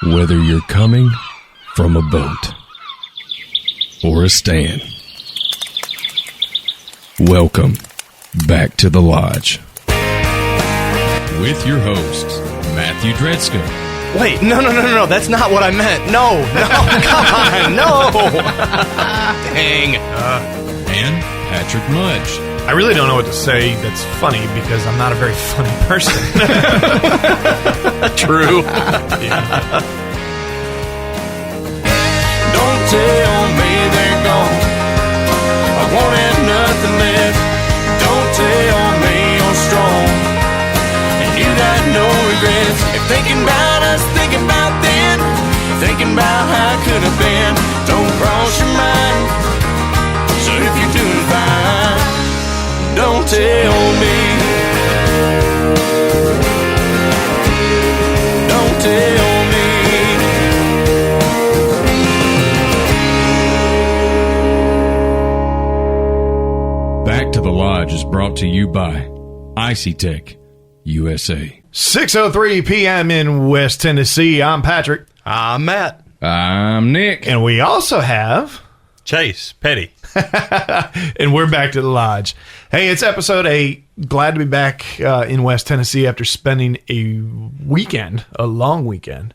Whether you're coming from a boat or a stand, welcome back to the lodge with your hosts, Matthew Dredska. Wait, no, that's not what I meant. No, come on, no. Dang. And Patrick Mudge. I really don't know what to say that's funny because I'm not a very funny person. True. Yeah. Don't tell me they're gone. I won't have nothing left. Don't tell me you're strong and you got no regrets. If thinking about us, thinking about then, thinking about how it could have been, don't cross your mind. So if you're doing fine, don't tell me. Don't tell me. Back to the Lodge is brought to you by Icey-Tek, USA. 6:03 p.m. in West Tennessee. I'm Patrick. I'm Matt. I'm Nick. And we also have... Chase Petty. and we're back to the lodge. Hey, it's episode 8. Glad to be back in West Tennessee after spending a long weekend,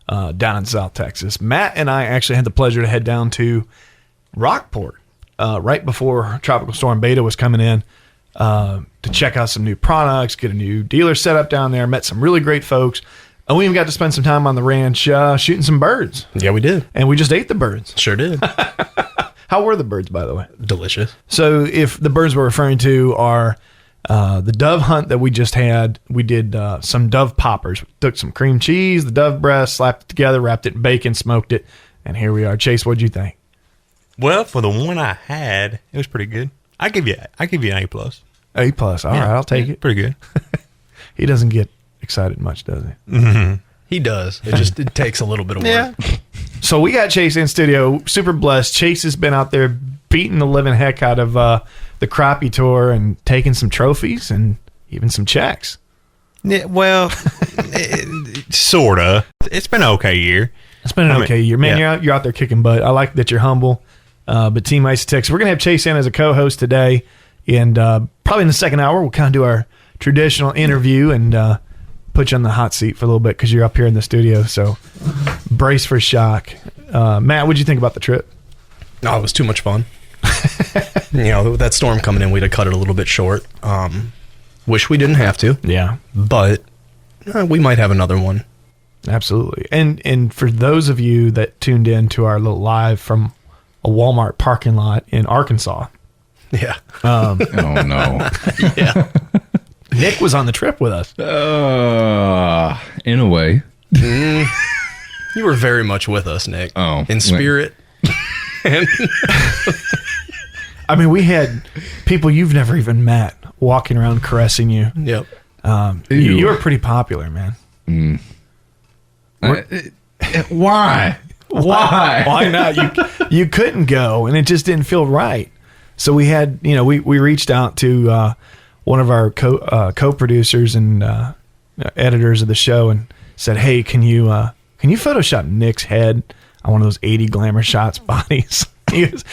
down in South Texas. Matt and I actually had the pleasure to head down to Rockport right before Tropical Storm Beta was coming in to check out some new products, get a new dealer set up down there, met some really great folks. And we even got to spend some time on the ranch shooting some birds. Yeah, we did. And we just ate the birds. Sure did. How were the birds, by the way? Delicious. So if the birds we're referring to are the dove hunt that we just had, we did some dove poppers. We took some cream cheese, the dove breast, slapped it together, wrapped it in bacon, smoked it, and here we are. Chase, what'd you think? Well, for the one I had, it was pretty good. I give you an A+. A+. All right, I'll take it. Pretty good. He doesn't get excited much, does he? Mm-hmm. He does. It takes a little bit of work. Yeah. So we got Chase in studio. Super blessed. Chase has been out there beating the living heck out of the Crappie Tour and taking some trophies and even some checks. Yeah, well, sort of. It's been an okay year. It's been an okay year. Man, yeah. you're out there kicking butt. I like that you're humble. But Team Icey-Tek. So we're going to have Chase in as a co-host today. And probably in the second hour, we'll kind of do our traditional interview and put you on the hot seat for a little bit because you're up here in the studio. So brace for shock. Matt, what'd you think about the trip? Oh, it was too much fun. With that storm coming in, we'd have cut it a little bit short. Wish we didn't have to. Yeah. But we might have another one. Absolutely. And for those of you that tuned in to our little live from a Walmart parking lot in Arkansas. Yeah. Oh, no. Yeah. Nick was on the trip with us. In a way. You were very much with us, Nick. Oh. In spirit. I mean, we had people you've never even met walking around caressing you. Yep. You were pretty popular, man. Mm. Why? Why not? You couldn't go, and it just didn't feel right. So we had, we reached out to one of our co-producers and editors of the show and said, "Hey, can you Photoshop Nick's head on one of those 80 glamour shots bodies?" He was,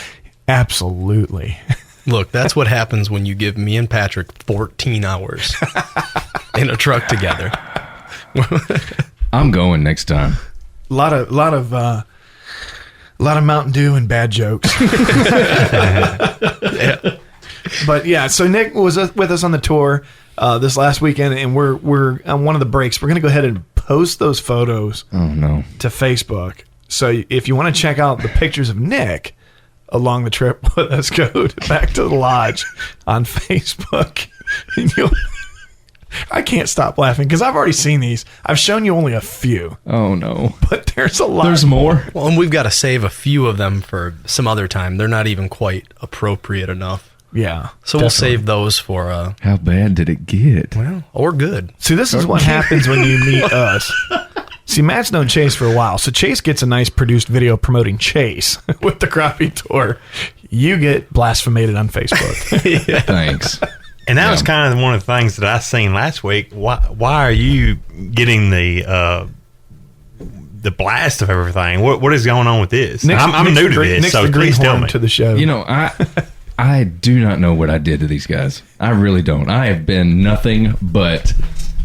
absolutely. Look, that's what happens when you give me and Patrick 14 hours in a truck together. I'm going next time. A lot of Mountain Dew and bad jokes. Yeah. But yeah, so Nick was with us on the tour this last weekend, and we're on one of the breaks. We're going to go ahead and post those photos Oh, no. to Facebook. So if you want to check out the pictures of Nick along the trip with us, go back to the lodge on Facebook. And I can't stop laughing because I've already seen these. I've shown you only a few. Oh, no. But there's a lot. There's more. Well, and we've got to save a few of them for some other time. They're not even quite appropriate enough. Yeah. So definitely. we'll save those for, How bad did it get? or good. See, this is what happens when you meet us. See, Matt's known Chase for a while, so Chase gets a nice produced video promoting Chase with the Crappie Tour. You get blasphemed on Facebook. Yeah. Thanks. And that was kind of one of the things that I seen last week. Why are you getting the the blast of everything. What is going on with this? Nick's- I'm Nick's new the to green- this, Nick's so the please tell greenhorn me. to the show. You know, I do not know what I did to these guys. I really don't. I have been nothing but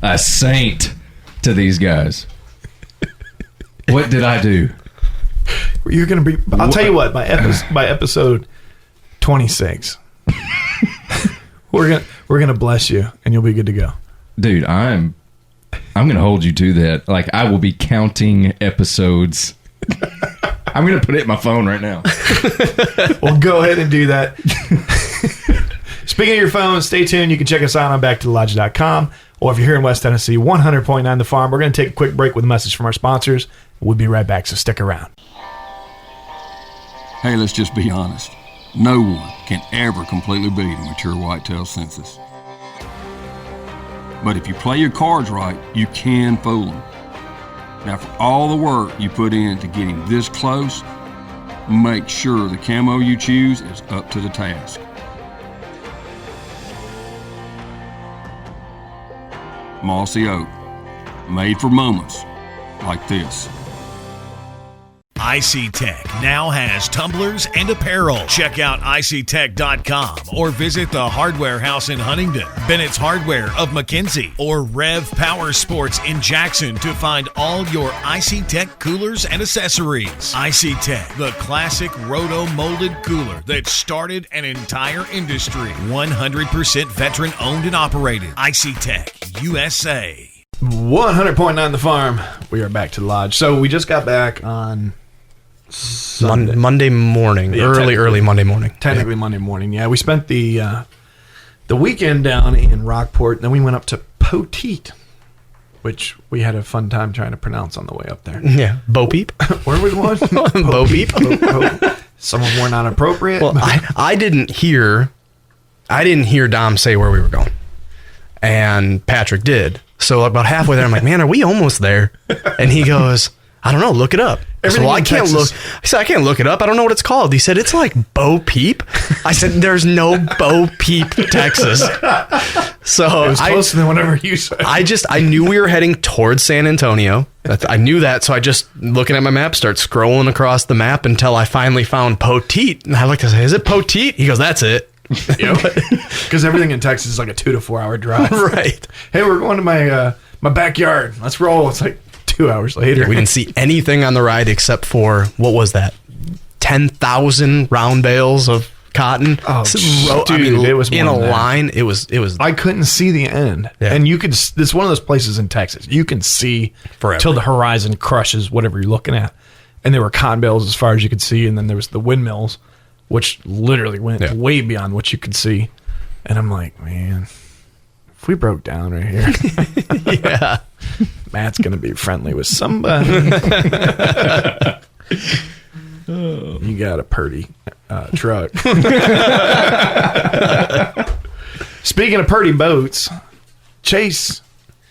a saint to these guys. What did I do? You're gonna be. I'll tell you what. By episode 26, we're gonna bless you, and you'll be good to go. Dude, I'm gonna hold you to that. Like, I will be counting episodes. I'm gonna put it in my phone right now. Well, go ahead and do that. Speaking of your phone, stay tuned. You can check us out on backtothelodge.com, or if you're here in West Tennessee, 100.9 The Farm. We're going to take a quick break with a message from our sponsors. We'll be right back, so stick around. Hey, let's just be honest. No one can ever completely beat a mature whitetail census. But if you play your cards right, you can fool them. Now, for all the work you put in to getting this close, make sure the camo you choose is up to the task. Mossy Oak, made for moments like this. Icey-Tek now has tumblers and apparel. Check out iceytek.com or visit the Hardware House in Huntingdon, Bennett's Hardware of McKenzie, or Rev Power Sports in Jackson to find all your Icey-Tek coolers and accessories. Icey-Tek, the classic roto-molded cooler that started an entire industry. 100% veteran owned and operated. Icey-Tek, USA. 100.9 The Farm. We are back to the lodge. So we just got back on Sunday. Monday morning, Yeah, early Monday morning. Technically Monday morning. Yeah, we spent the weekend down in Rockport. Then we went up to Poteet, which we had a fun time trying to pronounce on the way up there. Yeah, Bo Peep. Where was one? Bo Peep. Some of them were not appropriate. Well, I didn't hear Dom say where we were going, and Patrick did. So about halfway there, I'm like, man, are we almost there? And he goes, I don't know, look it up. I said, well, I can't look. I said, I can't look it up. I don't know what it's called. He said, it's like Bo Peep. I said, there's no Bo Peep, Texas. So it was closer than whatever you said. I knew we were heading towards San Antonio. I knew that. So I just, looking at my map, start scrolling across the map until I finally found Poteet. And I looked and I said, is it Poteet? He goes, that's it. Because everything in Texas is like a 2 to 4 hour drive. Right. Hey, we're going to my backyard. Let's roll. It's like 2 hours later. We didn't see anything on the ride except for, what was that? 10,000 round bales of cotton. Oh, dude, it was in more a than that. line. It was. I couldn't see the end. Yeah. And you could, it's one of those places in Texas. You can see Forever. till the horizon crushes whatever you're looking at. And there were cotton bales as far as you could see. And then there was the windmills, which literally went way beyond what you could see. And I'm like, man, if we broke down right here, Yeah. Matt's going to be friendly with somebody. You got a purdy truck. Speaking of purdy boats, Chase,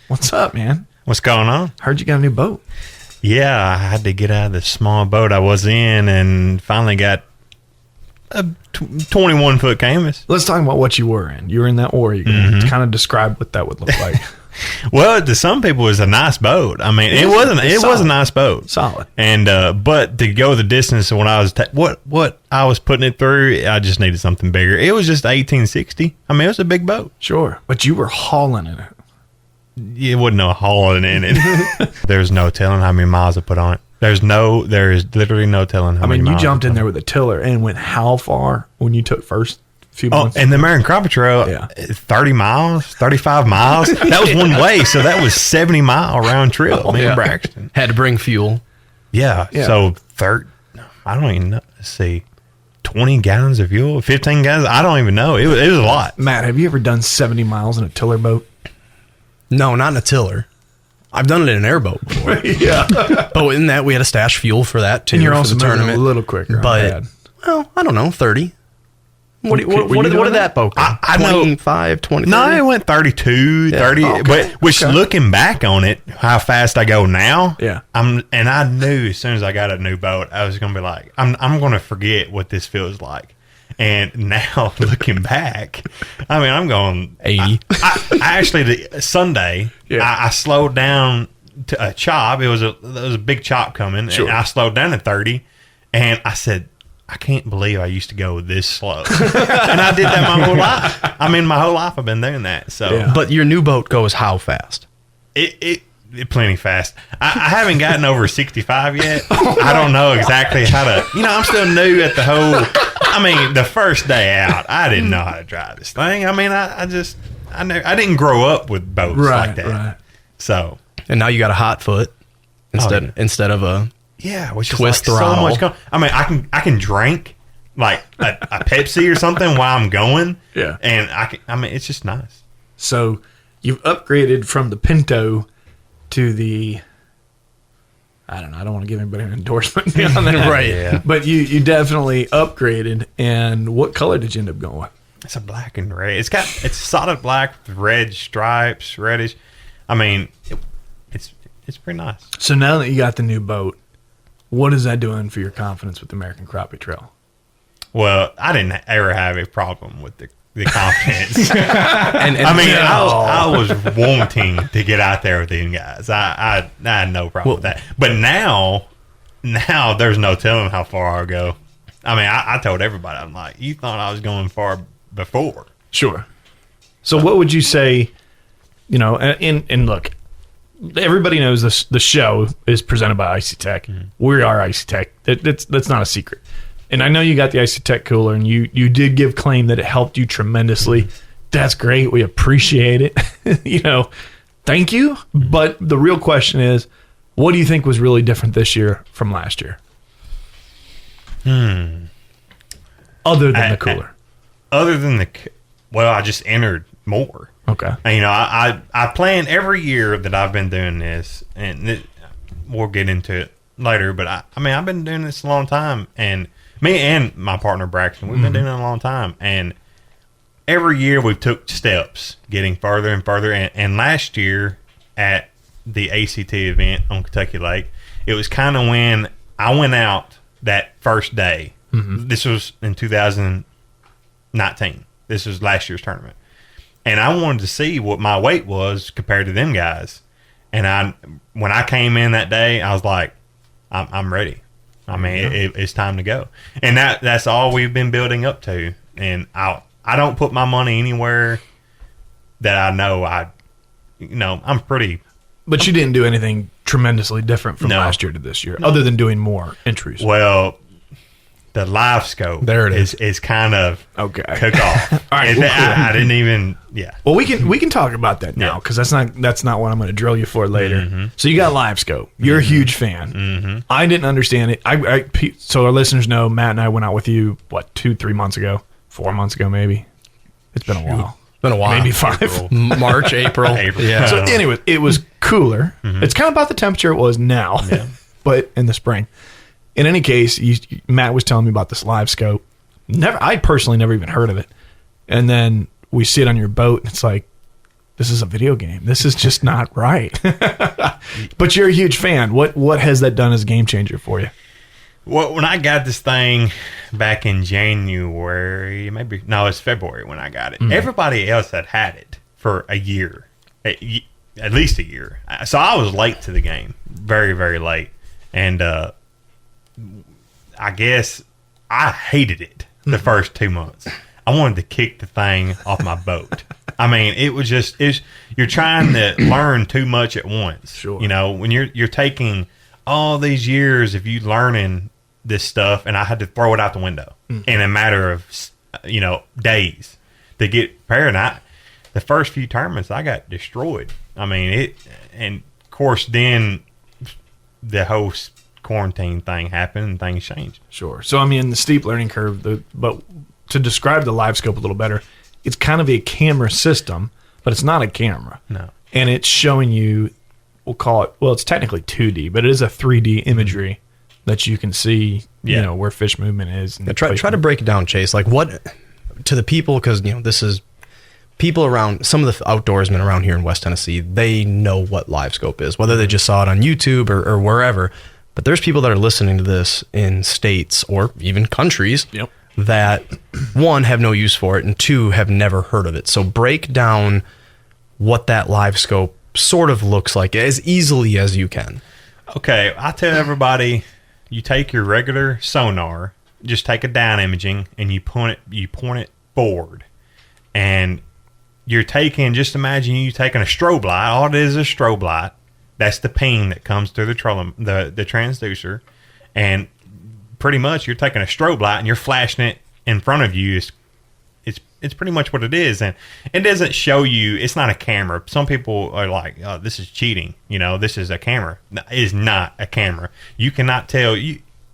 what's up, man? What's going on? Heard you got a new boat. Yeah, I had to get out of the small boat I was in and finally got a 21-foot canvas. Let's talk about what you were in. You were in that Oregon. Mm-hmm. Kind of describe what that would look like. Well, to some people, it was a nice boat. I mean, it was a nice boat. Solid. And but to go the distance when I was what I was putting it through, I just needed something bigger. It was just 1860. I mean, it was a big boat. Sure. But you were hauling in it. It wasn't no hauling in it. There's no telling how many miles I put on it. There is literally no telling how many miles. You jumped in there with a tiller and went how far when you took first few Oh, months? and the American Crappie Trail, 30 miles, 35 miles. That was one way, so that was 70-mile round trip. Me and Braxton. Had to bring fuel. Yeah. So I don't even know. Let's see, 20 gallons of fuel, 15 gallons. I don't even know. It was a lot. Matt, have you ever done 70 miles in a tiller boat? No, not in a tiller. I've done it in an airboat before. Yeah. But in that, we had to stash fuel for that too. And you're for also the moving tournament. a little quicker. But well, I don't know, 30. What did that boat go? I know. 25, 23? No, it went 32, 30. Okay. But which, looking back on it, how fast I go now. Yeah. And I knew as soon as I got a new boat, I was going to be like, I'm going to forget what this feels like. And now looking back, I mean, I'm going 80. I actually Sunday, I slowed down a chop. It was a big chop coming, and I slowed down to 30, and I said, I can't believe I used to go this slow. And I did that my whole life. I mean, my whole life I've been doing that. So, But your new boat goes how fast? It plenty fast. I haven't gotten over 65 yet. I don't know exactly how to. I'm still new at the whole. I mean, the first day out, I didn't know how to drive this thing. I mean, I didn't grow up with boats like that. Right. So, and now you got a hot foot instead of a. Yeah, which twist is like throttle. So much. I mean, I can drink like a Pepsi or something while I'm going. Yeah, and I mean, it's just nice. So you've upgraded from the Pinto to the. I don't know. I don't want to give anybody an endorsement on that, right? Yeah. But you definitely upgraded. And what color did you end up going with? It's a black and red. It's solid black with red stripes, reddish. I mean, it's pretty nice. So now that you got the new boat, what is that doing for your confidence with the American Crappie Trail? Well, I didn't ever have a problem with the confidence. and I mean, I was wanting to get out there with these guys. I had no problem with that. But now there's no telling how far I'll go. I mean, I told everybody, I'm like, you thought I was going far before. Sure. So what would you say, and look, everybody knows this. The show is presented by Icey-Tek. Mm-hmm. We are Icey-Tek. That's not a secret. And I know you got the Icey-Tek cooler, and you did give claim that it helped you tremendously. Mm-hmm. That's great. We appreciate it. Thank you. Mm-hmm. But the real question is, what do you think was really different this year from last year? Other than the cooler. I just entered more. Okay. And, I plan every year that I've been doing this, and we'll get into it later, but I mean, I've been doing this a long time, and me and my partner Braxton, we've been doing it a long time, and every year we've took steps getting further and further, and last year at the ACT event on Kentucky Lake, it was kind of when I went out that first day. Mm-hmm. This was in 2019. This was last year's tournament. And I wanted to see what my weight was compared to them guys. And when I came in that day, I was like, I'm ready. I mean, it's time to go. And that's all we've been building up to. And I don't put my money anywhere that I know I'm pretty. But you didn't do anything tremendously different from last year to this year, other than doing more entries. Well, the live scope there it is kind of okay. Cook off. All right, I didn't even. Yeah. Well, we can talk about that now because that's not what I'm going to drill you for later. Mm-hmm. So you got live scope. You're a huge fan. Mm-hmm. I didn't understand it. So our listeners know Matt and I went out with you 2-3 months ago, 4 months ago maybe. It's been a while. Been a while. Maybe 5. March, April. Yeah. So anyway, it was cooler. Mm-hmm. It's kind of about the temperature it was now, but in the spring. In any case, Matt was telling me about this live scope. I personally never even heard of it. And then we see it on your boat, and it's like, this is a video game. This is just not right. But you're a huge fan. What has that done as a game changer for you? Well, when I got this thing back in January, it's February when I got it. Mm-hmm. Everybody else had it for a year, at least a year. So I was late to the game, very, very late. And I guess I hated it the first 2 months. I wanted to kick the thing off my boat. I mean, you're trying to learn too much at once. Sure. When you're taking all these years of you learning this stuff, and I had to throw it out the window in a matter of days to get prepared. And the first few tournaments, I got destroyed. I mean, and of course, then the whole quarantine thing happened and things changed. Sure. So, I mean, the steep learning curve, but to describe the live scope a little better, it's kind of a camera system, but it's not a camera. No. And it's showing you, it's technically 2D, but it is a 3D imagery that you can see, where fish movement is. And try to break it down, Chase. Like what, to the people, because, this is people around, some of the outdoorsmen around here in West Tennessee, they know what live scope is, whether they just saw it on YouTube or wherever. But there's people that are listening to this in states or even countries that, one, have no use for it, and two, have never heard of it. So break down what that live scope sort of looks like as easily as you can. Okay, I tell everybody, you take your regular sonar, just take a down imaging, and you point it forward, and you're taking. Just imagine you taking a strobe light. All it is a strobe light. That's the ping that comes through the transducer, and pretty much you're taking a strobe light and you're flashing it in front of you. It's pretty much what it is, and it doesn't show you. It's not a camera. Some people are like, "Oh, this is cheating." This is a camera. No, it is not a camera. You cannot tell.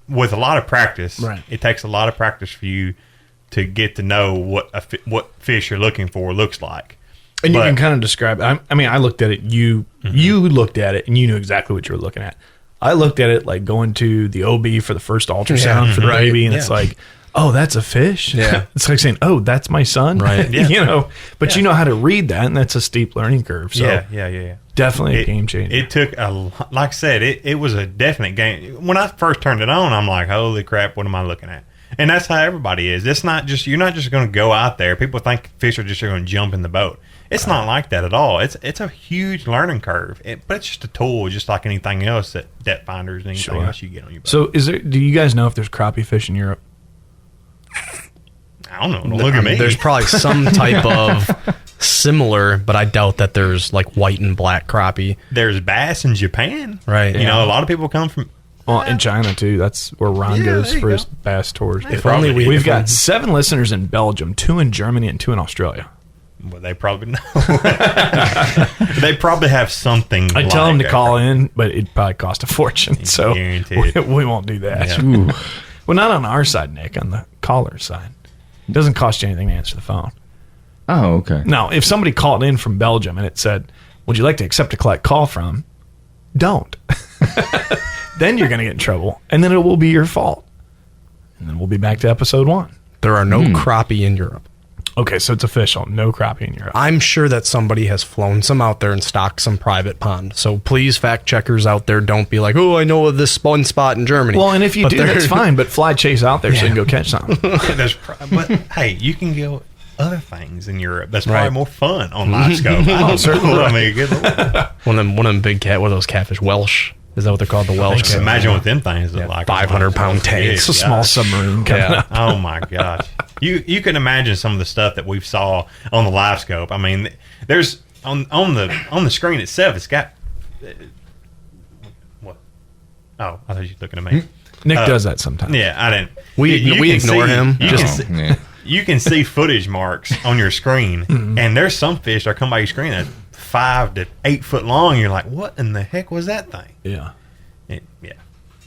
With a lot of practice, right. It takes a lot of practice for you to get to know what fish you're looking for looks like. And you can kind of describe it. I mean, I looked at it. You looked at it, and you knew exactly what you were looking at. I looked at it like going to the OB for the first ultrasound for the baby, and it's like, oh, that's a fish? Yeah. It's like saying, oh, that's my son? Right. Yeah. But you know how to read that, and that's a steep learning curve. So Yeah. definitely a game changer. It took like I said, it was a definite game. When I first turned it on, I'm like, holy crap, what am I looking at? And that's how everybody is. It's not just, you're not just going to go out there. People think fish are just going to jump in the boat. It's not like that at all. It's a huge learning curve, but it's just a tool, just like anything else that depth finders and anything else you get on your boat. So do you guys know if there's crappie fish in Europe? I don't know. Don't look at me. There's probably some type of similar, but I doubt that there's like white and black crappie. There's bass in Japan. Right. You know, a lot of people come from... Well, in China, too. That's where Ron goes for his bass tours. If only We've got 7 listeners in Belgium, 2 in Germany, and 2 in Australia. Well, they probably know. They probably have something. I tell them to call in, but it'd probably cost a fortune. So Guaranteed. we won't do that. Yeah. Well, not on our side, Nick, on the caller side. It doesn't cost you anything to answer the phone. Oh, okay. Now, if somebody called in from Belgium and it said, would you like to accept a collect call from? Don't. Then you're going to get in trouble, and then it will be your fault. And then we'll be back to episode 1. There are no crappie in Europe. Okay, so it's official. No crappie in Europe. I'm sure that somebody has flown some out there and stocked some private pond. So please, fact checkers out there, don't be like, oh, I know of this one spot in Germany. Well, and if you do, that's fine, but fly chase out there so you can go catch something. But hey, you can go other things in Europe. That's probably more fun on live scope. I mean, good Lord. One of them big what are those catfish? Welsh? Is that what they're called? The Welsh catfish? Imagine what them things look like. 500-pound tanks. It's a small submarine coming up. Oh my gosh. You can imagine some of the stuff that we've saw on the live scope. I mean, there's on the screen itself, it's got what? Oh, I thought you were looking at me. Nick does that sometimes. Yeah, I didn't. We ignore him. You can see footage marks on your screen, and there's some fish that come by your screen that's 5 to 8 foot long. You're like, what in the heck was that thing? Yeah. Yeah.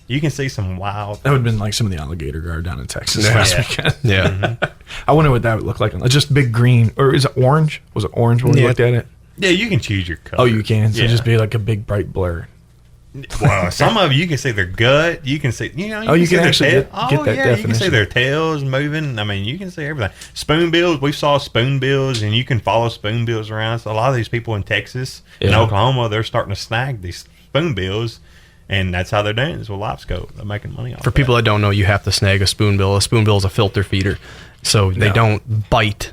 You can see some wild. That would have been like some of the alligator guard down in Texas last weekend. Yeah. I wonder what that would look like. Just big green, or is it orange? Was it orange when we looked at it? Yeah, you can choose your color. Oh, you can. So yeah. just be like a big bright blur. Well, some of you can see their gut. You can see, you can you see can their actually tail. get Yeah, that you can see definition. their tails moving. I mean, you can see everything. Spoonbills, we saw spoonbills, and you can follow spoonbills around. So a lot of these people in Texas and Oklahoma, they're starting to snag these spoonbills, and that's how they're doing it. It's with live scope. They're making money off. For people that don't know, you have to snag a spoonbill. A spoonbill is a filter feeder, so they don't bite.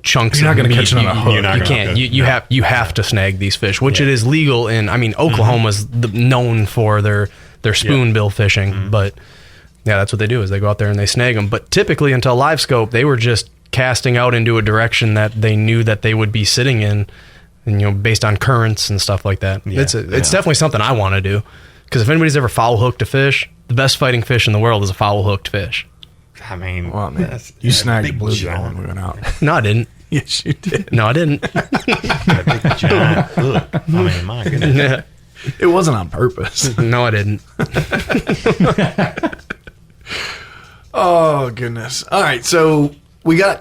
Chunks. You're not going to catch it on a hook. You can't. You have to snag these fish, which it is legal in. I mean, Oklahoma's known for their spoonbill fishing, but yeah, that's what they do is they go out there and they snag them. But typically, until live scope, they were just casting out into a direction that they knew that they would be sitting in, and based on currents and stuff like that. Yeah. It's definitely something I want to do, because if anybody's ever foul hooked a fish, the best fighting fish in the world is a foul hooked fish. I mean, Well, man, you snagged a bluegill when we went out. No, I didn't. Yes, you did. No, I didn't. a big giant hook. I mean, my goodness. It wasn't on purpose. No, I didn't. Oh, goodness. All right, so we can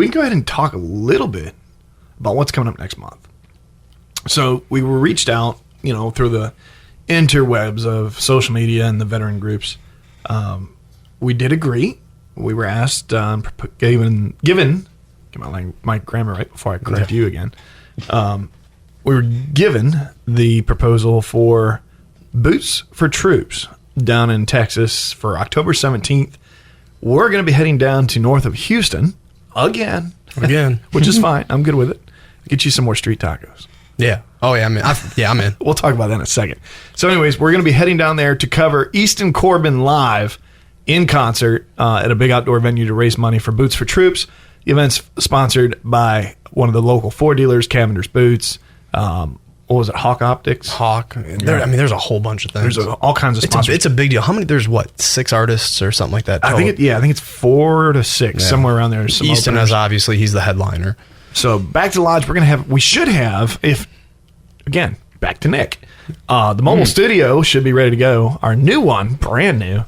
go ahead and talk a little bit about what's coming up next month. So we were reached out, through the interwebs of social media and the veteran groups. We did agree. We were asked, given my grammar right before I correct you again. We were given the proposal for Boots for Troops down in Texas for October 17th. We're going to be heading down to north of Houston again, Again. which is fine. I'm good with it. Get you some more street tacos. Yeah. Oh, yeah, I'm in. We'll talk about that in a second. So anyways, we're going to be heading down there to cover Easton Corbin live in concert at a big outdoor venue to raise money for Boots for Troops. The event's sponsored by one of the local Ford dealers, Cavender's Boots. What was it, Hawk Optics? Hawk. There's a whole bunch of things. There's all kinds of sponsors. It's a big deal. How many? There's 6 artists or something like that. I think it's 4 to 6, somewhere around there. Some Easton openers. has, obviously, he's the headliner. So back to the lodge, we should have, back to Nick. The mobile studio should be ready to go. Our new one, brand new,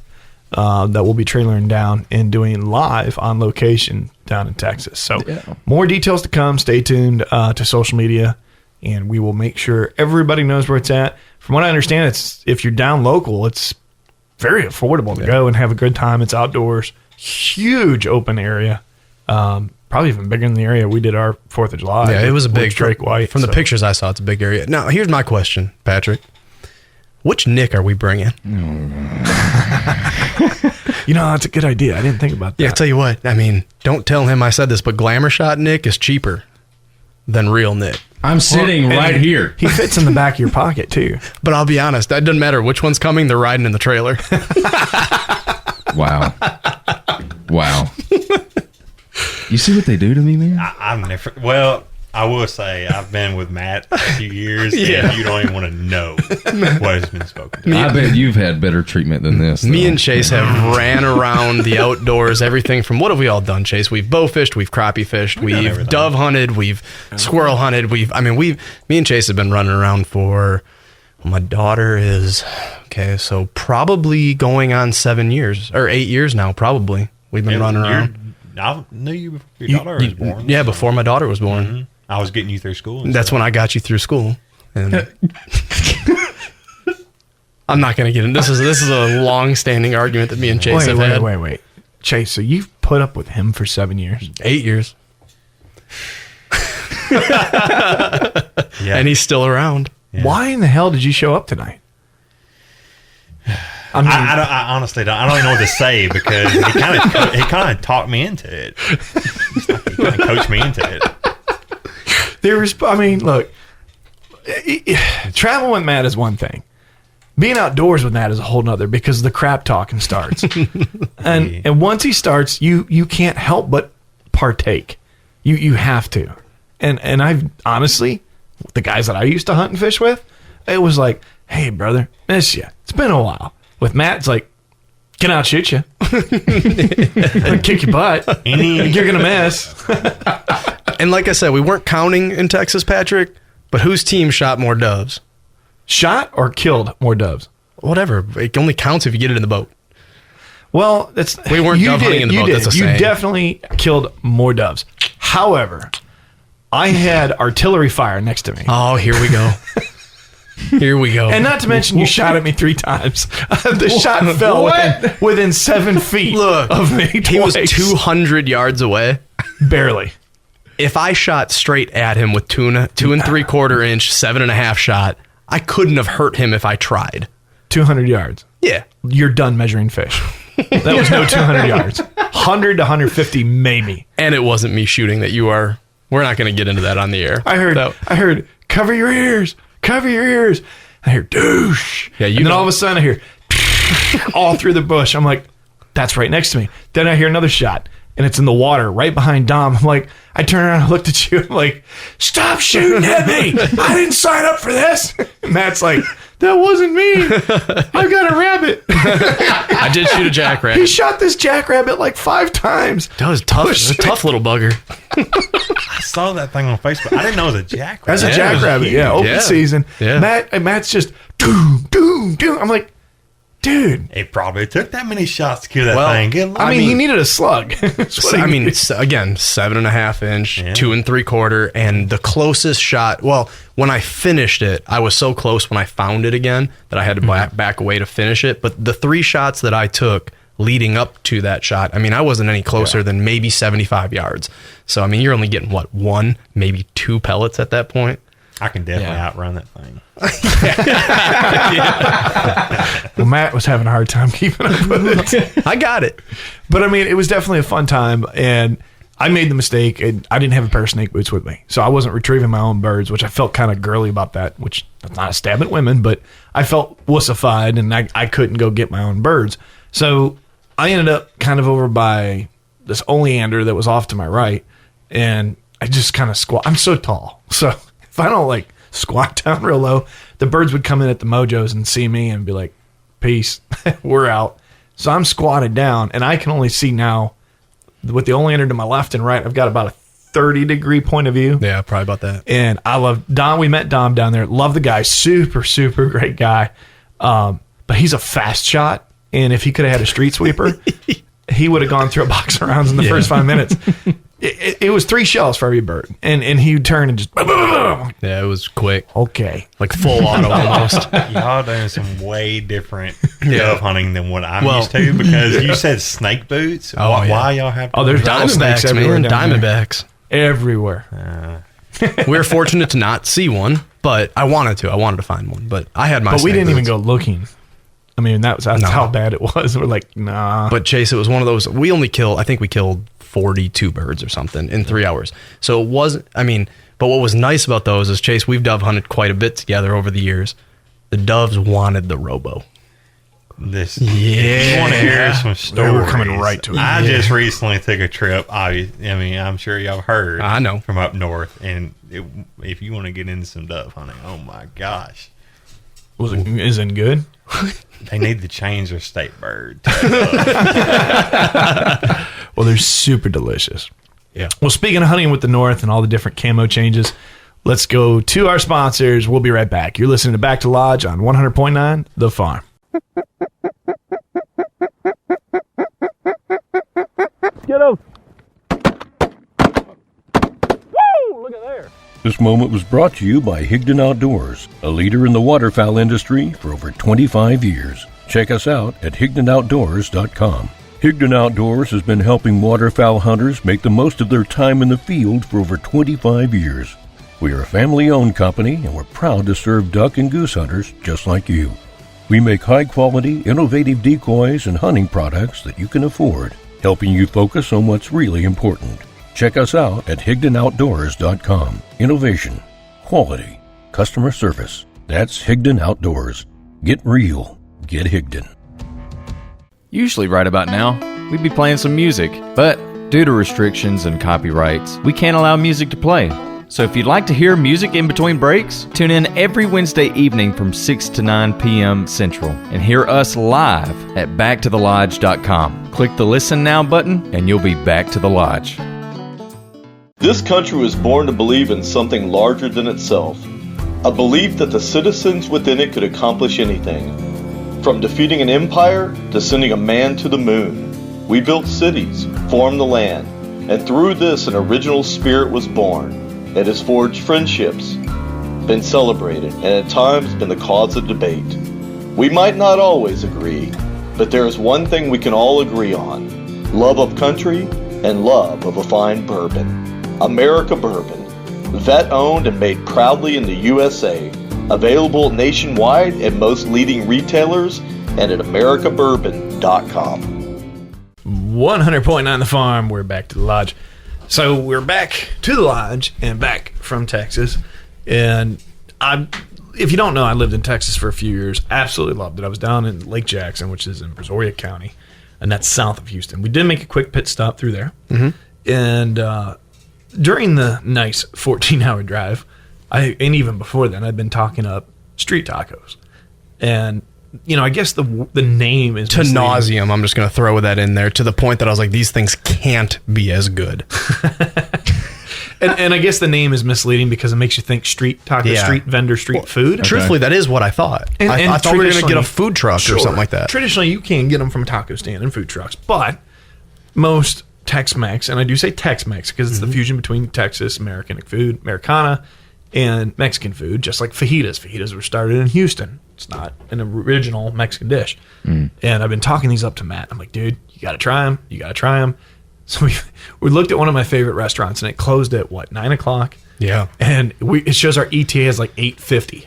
that we'll be trailering down and doing live on location down in Texas. So more details to come. Stay tuned to social media. And we will make sure everybody knows where it's at. From what I understand, it's if you're down local, it's very affordable to go and have a good time. It's outdoors, huge open area, probably even bigger than the area we did our 4th of July. Yeah, it was a big Drake White. From the pictures I saw, it's a big area. Now, here's my question, Patrick. Which Nick are we bringing? That's a good idea. I didn't think about that. Yeah, I'll tell you what. Don't tell him I said this, but Glamour Shot Nick is cheaper than real Nick. I'm sitting right here. He fits in the back of your pocket, too. But I'll be honest, that doesn't matter which one's coming. They're riding in the trailer. Wow. You see what they do to me, man? I've never. Well, I will say I've been with Matt a few years, and you don't even want to know what has been spoken to. I bet you've had better treatment than this. Me though. and Chase have ran around the outdoors, everything from, what have we all done, Chase? We've bow fished, we've crappie fished, we've dove hunted, we've squirrel hunted, me and Chase have been running around for, my daughter is, so probably going on 7 years, or 8 years now, probably. We've been running around. I knew you before your daughter was born. Yeah, before my daughter was born. Mm-hmm. I was getting you through school. That's when I got you through school. And I'm not going to get into this. This is a long-standing argument that me and Chase have had. Wait. Chase, so you've put up with him for 7 years? 8 years. Yeah. And he's still around. Yeah. Why in the hell did you show up tonight? I honestly don't. I don't even know what to say because he kind of talked me into it. He kind of coached me into it. Look, travel with Matt is one thing. Being outdoors with Matt is a whole nother because the crap talking starts. and once he starts, you can't help but partake. You have to. And I've honestly, the guys that I used to hunt and fish with, it was like, hey brother, miss you. It's been a while. With Matt, it's like, can I shoot you? Kick your butt. You're gonna miss. And like I said, we weren't counting in Texas, Patrick, but whose team shot more doves? Shot or killed more doves? Whatever. It only counts if you get it in the boat. Well, we weren't dove hunting in the boat. That's a saying. You definitely killed more doves. However, I had artillery fire next to me. Oh, here we go. Here we go. And not to mention, you shot at me 3 times. The shot fell within 7 feet of me twice. He was 200 yards away. Barely. If I shot straight at him with 2 3/4 inch, 7.5 shot, I couldn't have hurt him if I tried. 200 yards. Yeah. You're done measuring fish. That was no 200 yards. 100 to 150 maybe. And it wasn't me shooting that you are. We're not going to get into that on the air. I heard, cover your ears. Cover your ears. I hear douche. Yeah, and then all of a sudden I hear all through the bush. I'm like, that's right next to me. Then I hear another shot and it's in the water right behind Dom. I'm like, I turned around and looked at you. I'm like, stop shooting at me. I didn't sign up for this. And Matt's like, that wasn't me. I got a rabbit. I did shoot a jackrabbit. He shot this jackrabbit like 5 times. That was tough. A tough little bugger. I saw that thing on Facebook. I didn't know it was a jackrabbit. That's a jackrabbit. Yeah, open season. Yeah. Matt's just doom, doom, doom. I'm like, dude. It probably took that many shots to kill that thing. He needed a slug. Again, 7.5 inch, 2 3/4, and the closest shot. Well, when I finished it, I was so close when I found it again that I had to back away to finish it. But the 3 shots that I took leading up to that shot, I wasn't any closer than maybe 75 yards. So, you're only getting, 1, maybe 2 pellets at that point? I can definitely outrun that thing. Well, Matt was having a hard time keeping up with it. I got it. But, it was definitely a fun time. And I made the mistake, and I didn't have a pair of snake boots with me, so I wasn't retrieving my own birds, which I felt kind of girly about that, which that's not a stab at women, but I felt wussified, and I couldn't go get my own birds. So I ended up kind of over by this oleander that was off to my right, and I just kind of squat. I'm so tall, so if I don't like squat down real low, the birds would come in at the mojos and see me and be like, peace, we're out. So I'm squatted down, and I can only see now with the oleander to my left and right. I've got about a 30-degree point of view. Yeah, probably about that. And I love Dom. We met Dom down there. Love the guy. Super, super great guy. But he's a fast shot. And if he could have had a street sweeper, he would have gone through a box of rounds in the first 5 minutes. It was 3 shells for every bird. And he would turn and just... Yeah, it was quick. Okay. Like full auto almost. Y'all doing some way different dove hunting than what I'm used to, because you said snake boots. Why y'all have to there's rattlesnakes Diamondbacks, everywhere man. down there. Diamondbacks. Everywhere. We were fortunate to not see one, but I wanted to. I wanted to find one, but I had my But we snake didn't even boots. go looking. I mean, that's how bad it was. We're like, nah. But Chase, it was one of those, I think we killed 42 birds or something in 3 hours. So it wasn't, but what was nice about those is, Chase, we've dove hunted quite a bit together over the years. The doves wanted the robo. If you want to hear some stories, We're coming right to it. I just recently took a trip. I'm sure y'all heard. I know. From up north, and if you want to get into some dove hunting, oh my gosh, Isn't good? they need to change their state bird. Well, they're super delicious. Yeah. Well, speaking of hunting with the North and all the different camo changes, let's go to our sponsors. We'll be right back. You're listening to Back to Lodge on 100.9 The Farm. Get up. Woo! Look at there. This moment was brought to you by Higdon Outdoors, a leader in the waterfowl industry for over 25 years. Check us out at HigdonOutdoors.com. Higdon Outdoors has been helping waterfowl hunters make the most of their time in the field for over 25 years. We are a family-owned company, and we're proud to serve duck and goose hunters just like you. We make high-quality, innovative decoys and hunting products that you can afford, helping you focus on what's really important. Check us out at HigdonOutdoors.com. Innovation, quality, customer service. That's Higdon Outdoors. Get real. Get Higdon. Usually right about now, we'd be playing some music, but due to restrictions and copyrights, we can't allow music to play. So if you'd like to hear music in between breaks, tune in every Wednesday evening from 6 to 9 p.m. Central and hear us live at backtothelodge.com. Click the Listen Now button and you'll be back to the lodge. This country was born to believe in something larger than itself, a belief that the citizens within it could accomplish anything. From defeating an empire to sending a man to the moon, we built cities, formed the land, and through this an original spirit was born. It has forged friendships, been celebrated, and at times been the cause of debate. We might not always agree, but there is one thing we can all agree on: love of country and love of a fine bourbon. America Bourbon, vet-owned and made proudly in the USA, available nationwide at most leading retailers and at americabourbon.com. 100.9 The Farm. We're back to the lodge. So we're back to the lodge and back from Texas. And if you don't know, I lived in Texas for a few years. Absolutely loved it. I was down in Lake Jackson, which is in Brazoria County, and that's south of Houston. We did make a quick pit stop through there. Mm-hmm. And during the nice 14-hour drive, and even before then, I'd been talking up street tacos. And, I guess the name is to nauseum. I'm just going to throw that in there to the point that I was like, these things can't be as good. and I guess the name is misleading because it makes you think street taco, street vendor, street food. Truthfully, that is what I thought. I thought we were going to get a food truck or something like that. Traditionally, you can get them from a taco stand and food trucks, but most Tex-Mex, and I do say Tex-Mex because it's the fusion between Texas, American food, Americana, and Mexican food, just like fajitas. Fajitas were started in Houston. It's not an original Mexican dish. And I've been talking these up to Matt. I'm like, dude, you got to try them. You got to try them. So we looked at one of my favorite restaurants, and it closed at, 9 o'clock? Yeah. And it shows our ETA is like 8:50.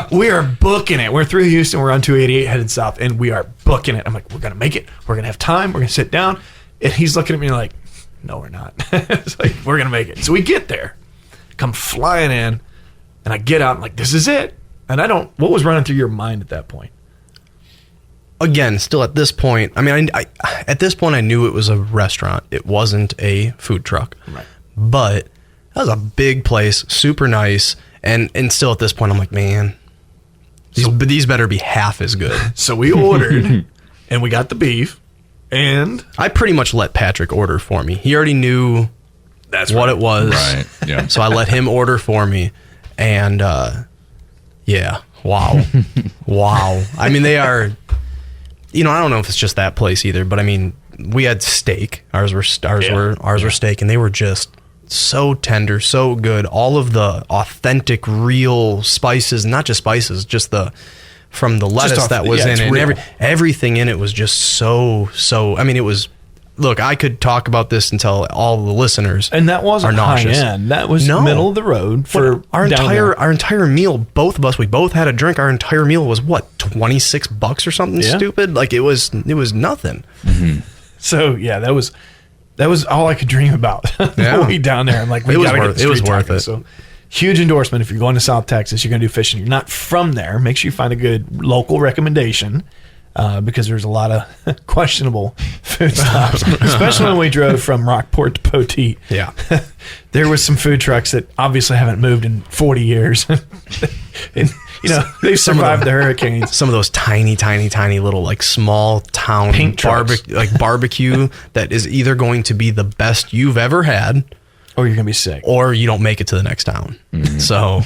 So we are booking it. We're through Houston. We're on 288 headed south, and we are booking it. I'm like, we're going to make it. We're going to have time. We're going to sit down. And he's looking at me like, no, we're not. It's like, we're going to make it. So we get there, come flying in, and I get out, and like, this is it. And what was running through your mind at that point? Again, still at this point, I mean, I at this point, I knew it was a restaurant. It wasn't a food truck. Right. But that was a big place, super nice. And still at this point, I'm like, man, these better be half as good. So we ordered, and we got the beef, and I pretty much let Patrick order for me. He already knew what it was. Right. Yeah. So I let him order for me. And yeah, wow. Wow. I mean, they are, I don't know if it's just that place either, but I mean, we had steak. Ours were steak, and they were just so tender, so good. All of the authentic, real spices, not just spices, just from the lettuce that was in it. And everything in it was just so. I mean, it was. Look, I could talk about this until all the listeners and that wasn't are nauseous. High end. That was middle of the road for our entire meal. Both of us, we both had a drink. Our entire meal was what, $26 or something stupid. Like it was nothing. Mm-hmm. So yeah, that was all I could dream about. The way down there, I'm like, it was worth it. So huge endorsement. If you're going to South Texas, you're going to do fishing. You're not from there. Make sure you find a good local recommendation. Because there's a lot of questionable food stops, especially when we drove from Rockport to Poteet. Yeah. There was some food trucks that obviously haven't moved in 40 years. And, they've survived the hurricanes. Some of those tiny little like small town barbecue that is either going to be the best you've ever had, or you're going to be sick, or you don't make it to the next town. Mm-hmm. So,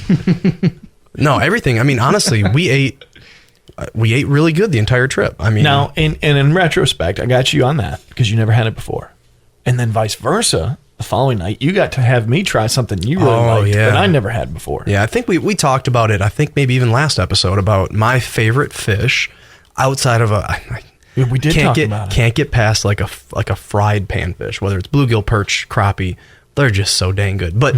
no, everything. I mean, honestly, we ate really good the entire trip. I mean, now, in retrospect, I got you on that because you never had it before. And then vice versa, the following night, you got to have me try something you really liked that I never had before. Yeah, I think we talked about it, I think maybe even last episode, about my favorite fish outside of we did talk about it. Can't get past like a fried panfish, whether it's bluegill, perch, crappie. They're just so dang good. But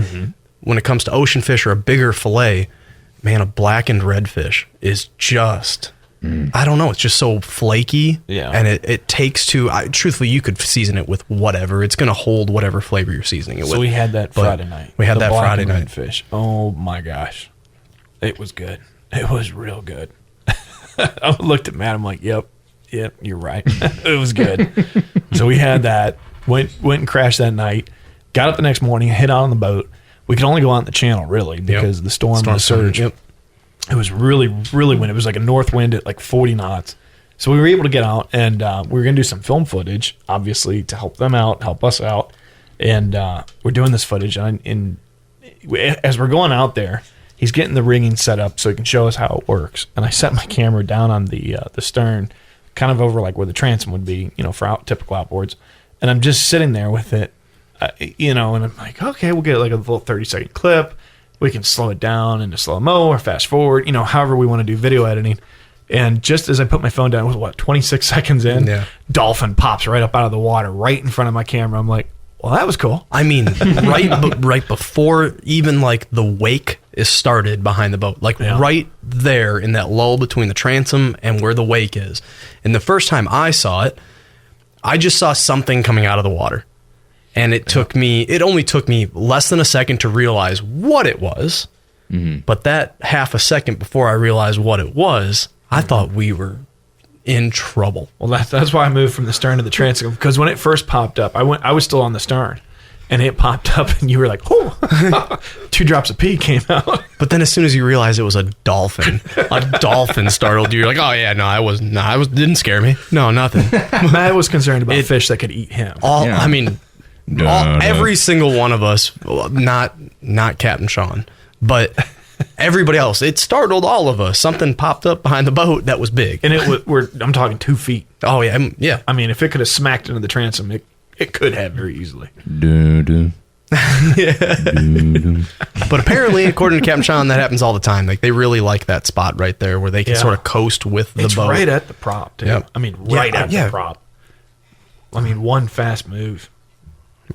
when it comes to ocean fish or a bigger fillet, man, a blackened redfish is just, I don't know, it's just so flaky. Yeah. And it takes truthfully, you could season it with whatever. It's going to hold whatever flavor you're seasoning it with. So we had that Friday night. We had that Friday night. Fish. Oh my gosh. It was good. It was real good. I looked at Matt, I'm like, yep, you're right. It was good. So we had that, went and crashed that night, got up the next morning, hit out on the boat. We could only go out in the channel, really, because the storm and the surge. Yep. It was really, really windy. It was like a north wind at like 40 knots. So we were able to get out, and we were going to do some film footage, obviously, to help them out, help us out. And we're doing this footage. And as we're going out there, he's getting the rigging set up so he can show us how it works. And I set my camera down on the stern, kind of over like where the transom would be, for typical outboards. And I'm just sitting there with it. And I'm like, okay, we'll get like a little 30-second clip. We can slow it down into slow-mo or fast forward, however we want to do video editing. And just as I put my phone down, it was 26 seconds in, dolphin pops right up out of the water, right in front of my camera. I'm like, well, that was cool. I mean, right before even like the wake is started behind the boat, right there in that lull between the transom and where the wake is. And the first time I saw it, I just saw something coming out of the water. And it only took me less than a second to realize what it was. Mm-hmm. But that half a second before I realized what it was, I thought we were in trouble. Well, that's why I moved from the stern to the transom, because when it first popped up, I was still on the stern, and it popped up, and you were like, oh, 2 drops of pee came out. But then as soon as you realized it was a dolphin startled you. You're like, oh yeah, no, didn't scare me. No, nothing. Matt was concerned about fish that could eat him. I mean, every single one of us, not Captain Sean, but everybody else, it startled all of us. Something popped up behind the boat that was big, and I'm talking 2 feet. Oh yeah, yeah. I mean, if it could have smacked into the transom, it could have very easily. But apparently, according to Captain Sean, that happens all the time. Like, they really like that spot right there where they can sort of coast with the boat. Right at the prop, dude. Yep. I mean, right at the prop. I mean, one fast move.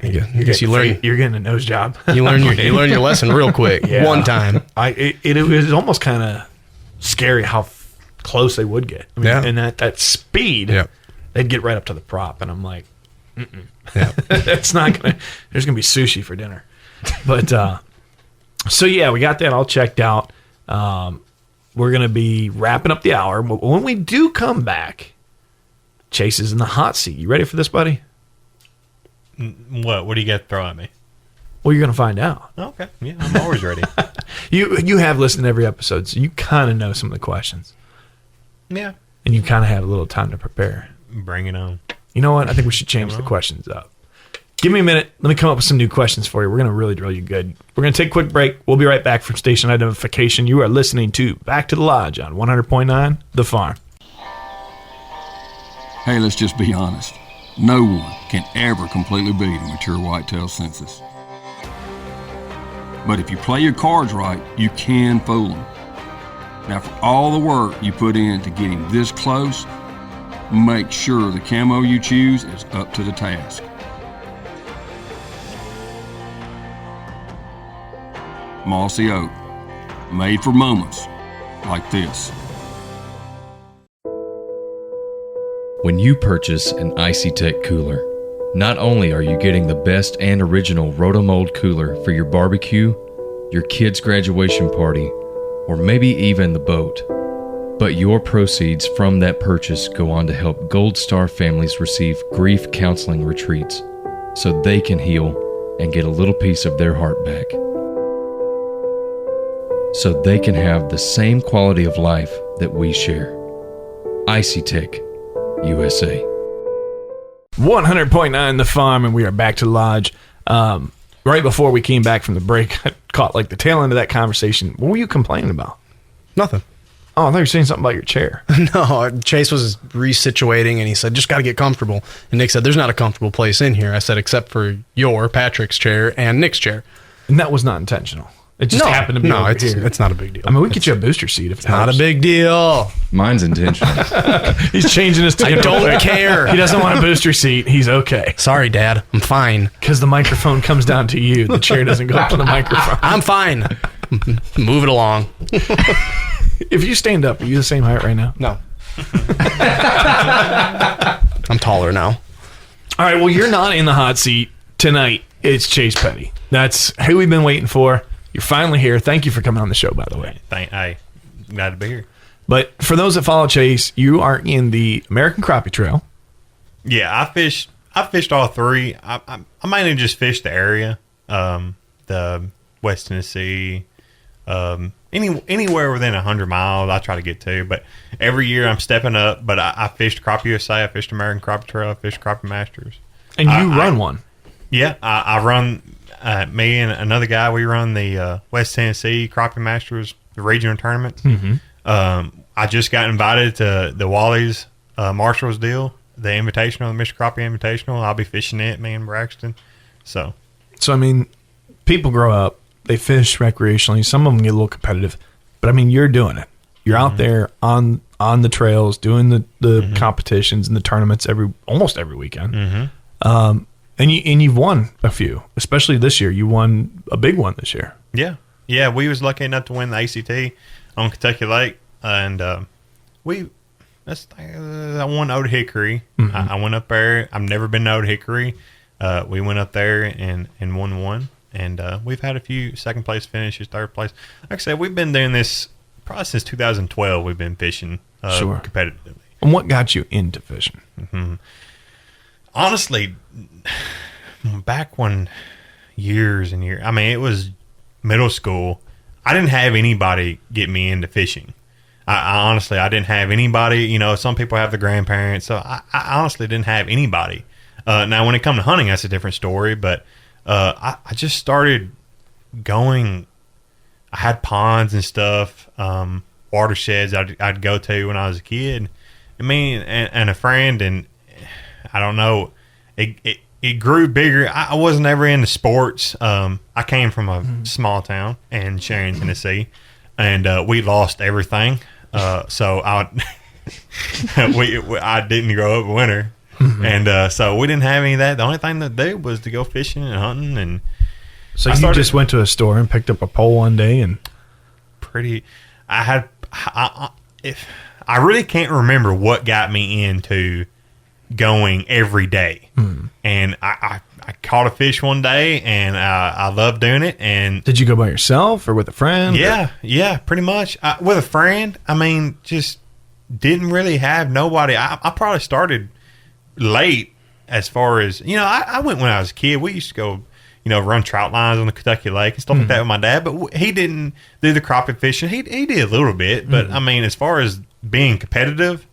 I guess you're getting a nose job. You learn your lesson real quick. Yeah. One time. It was almost kind of scary how close they would get. I mean, and that speed, they'd get right up to the prop, and I'm like, It's not gonna. There's gonna be sushi for dinner, but so yeah, we got that all checked out. We're gonna be wrapping up the hour, but when we do come back, Chase is in the hot seat. You ready for this, buddy? What do you got to throw at me? Well, you're gonna find out. Okay, yeah, I'm always ready. You have listened to every episode, so you kind of know some of the questions, Yeah, and you kind of have a little time to prepare. bring it on. You know what? I think we should change the questions up. Give me a minute. Let me come up with some new questions for you. We're going to really drill you good. We're going to take a quick break. We'll be right back from station identification. You are listening to Back to the Lodge on 100.9 The Farm. Hey, let's just be honest. No one can ever completely beat a mature whitetail census. But if you play your cards right, you can fool them. Now, for all the work you put in to getting this close, make sure the camo you choose is up to the task. Mossy Oak, made for moments like this. When you purchase an Icey-Tek cooler, not only are you getting the best and original Rotomold cooler for your barbecue, your kid's graduation party, or maybe even the boat, but your proceeds from that purchase go on to help Gold Star families receive grief counseling retreats so they can heal and get a little piece of their heart back. So they can have the same quality of life that we share. Icey-Tek, USA. 100.9 The Farm, and we are back to the lodge. Right before we came back from the break, I caught like the tail end of that conversation. What were you complaining about? Nothing. Oh, I thought you were saying something about your chair. No, Chase was resituating, and he said, just got to get comfortable. And Nick said, there's not a comfortable place in here. I said, except for Patrick's chair, and Nick's chair. And that was not intentional. It just happened to be over here. It's not a big deal. I mean, we can get you a booster seat if it's not a big deal. Mine's intentional. He's changing his tune. I don't care. He doesn't want a booster seat. He's okay. Sorry, Dad. I'm fine. Because the microphone comes down to you. The chair doesn't go up to the microphone. I'm fine. Move it along. If you stand up, are you the same height right now? No. I'm taller now. All right, well, you're not in the hot seat tonight. It's Chase Petty. That's who we've been waiting for. You're finally here. Thank you for coming on the show, by the way. Hey, glad to be here. But for those that follow Chase, you are in the American Crappie Trail. Yeah, I fished all three. I mainly just fished the area, the West Tennessee, anywhere within 100 miles. I try to get to, but every year I'm stepping up. But I fished Crappie USA, I fished American Crappie Trail, I fished Crappie Masters, and you run one. Yeah, I run. Me and another guy, we run the West Tennessee Crappie Masters, the regional tournament. Mm-hmm. I just got invited to the Wally's Marshall's deal, the Invitational, the Mr. Crappie Invitational. I'll be fishing it, me and Braxton. So I mean, people grow up, they fish recreationally. Some of them get a little competitive, but I mean, you're doing it. You're out there on the trails doing the competitions and the tournaments almost every weekend. Mm-hmm. And you've won a few, especially this year. You won a big one this year. Yeah. We was lucky enough to win the ACT on Kentucky Lake, and I won Old Hickory. Mm-hmm. I went up there. I've never been to Old Hickory. We went up there and won one, and we've had a few second place finishes, third place. Like I said, we've been doing this probably since 2012. We've been fishing competitively. And what got you into fishing? Mm-hmm. Honestly, back when years and years, I mean, it was middle school. I didn't have anybody get me into fishing. I honestly didn't have anybody. You know, some people have the grandparents, so I honestly didn't have anybody. Now, when it comes to hunting, that's a different story. But I just started going. I had ponds and stuff, watersheds I'd go to when I was a kid. I mean, and a friend, and I don't know. It grew bigger. I wasn't ever into sports. I came from a small town in Sharon, Tennessee, and we lost everything. So I didn't grow up a winner, and so we didn't have any of that. The only thing to do was to go fishing and hunting. And so you just went to a store and picked up a pole one day, and I really can't remember what got me into going every day. And I caught a fish one day, and I loved doing it. And Did you go by yourself or with a friend? yeah, pretty much. With a friend, I mean, just didn't really have nobody. I probably started late as far as, I went when I was a kid. We used to go, run trout lines on the Kentucky Lake and stuff like that with my dad. But he didn't do the crappie fishing. He did a little bit. But, I mean, as far as being competitive,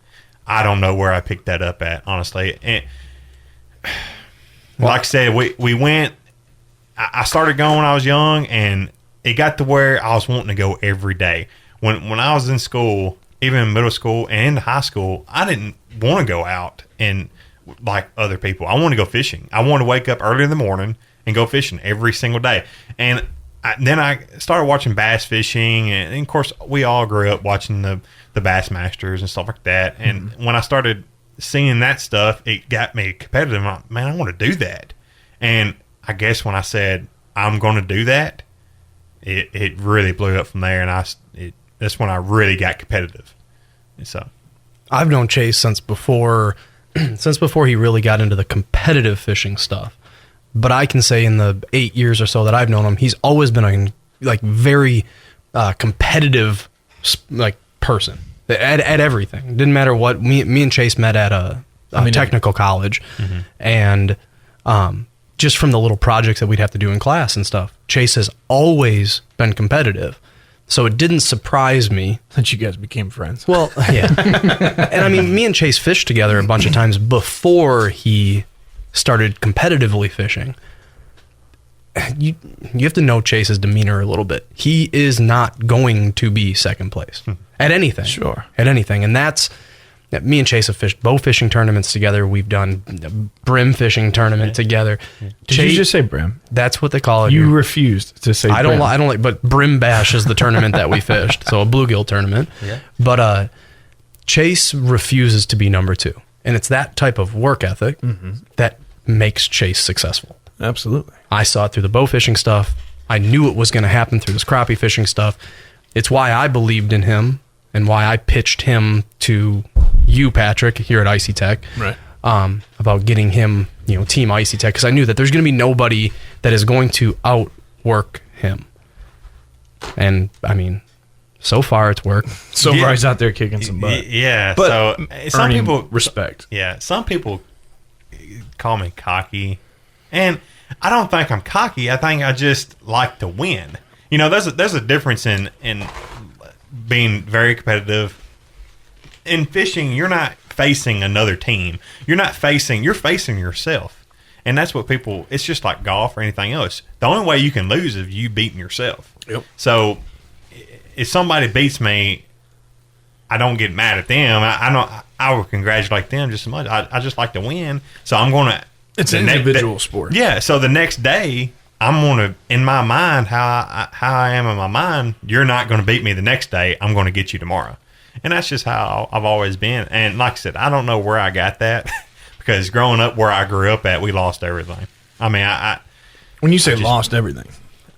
I don't know where I picked that up at, honestly. And like I said, we went. I started going when I was young, and it got to where I was wanting to go every day. When I was in school, even in middle school and in high school, I didn't want to go out and like other people. I wanted to go fishing. I wanted to wake up early in the morning and go fishing every single day. And then I started watching bass fishing, and of course, we all grew up watching the Bass Masters and stuff like that. And when I started seeing that stuff, it got me competitive. I'm like, man, I want to do that. And I guess when I said I'm going to do that, it really blew up from there, and that's when I really got competitive. And so I've known Chase since before he really got into the competitive fishing stuff. But I can say in the 8 years or so that I've known him, he's always been a very competitive person at everything. Didn't matter what. Me and Chase met at a technical college, and just from the little projects that we'd have to do in class and stuff, Chase has always been competitive. So it didn't surprise me that you guys became friends. Well, yeah. And I mean, me and Chase fished together a bunch of times before he started competitively fishing. You have to know Chase's demeanor a little bit. He is not going to be second place at anything. Sure. At anything. And me and Chase have fished bow fishing tournaments together. We've done a brim fishing tournament together. Did you just say brim? That's what they call it. You here. refused to say I brim. don't like, but Brim Bash is the tournament that we fished. So a bluegill tournament. Yeah. But Chase refuses to be number two. And it's that type of work ethic that makes Chase successful. Absolutely. I saw it through the bow fishing stuff. I knew it was going to happen through this crappie fishing stuff. It's why I believed in him and why I pitched him to you, Patrick, here at Icey-Tek. Right. About getting him, Team Icey-Tek, because I knew that there's going to be nobody that is going to outwork him. And, I mean, so far it's worked. So far he's out there kicking some butt. Yeah. But so some people respect. Yeah. Some people call me cocky, and I don't think I'm cocky. I think I just like to win. There's a difference in being very competitive. In fishing, you're not facing another team. You're facing yourself. And that's what it's just like golf or anything else. The only way you can lose is you beating yourself. Yep. So if somebody beats me, I don't get mad at them. I will congratulate them just as much. I just like to win. So I'm going to. It's an individual sport. Yeah. So the next day, I'm going to, in my mind, how I am in my mind, you're not going to beat me the next day. I'm going to get you tomorrow. And that's just how I've always been. And like I said, I don't know where I got that because growing up where I grew up at, we lost everything. I mean, when you say lost everything,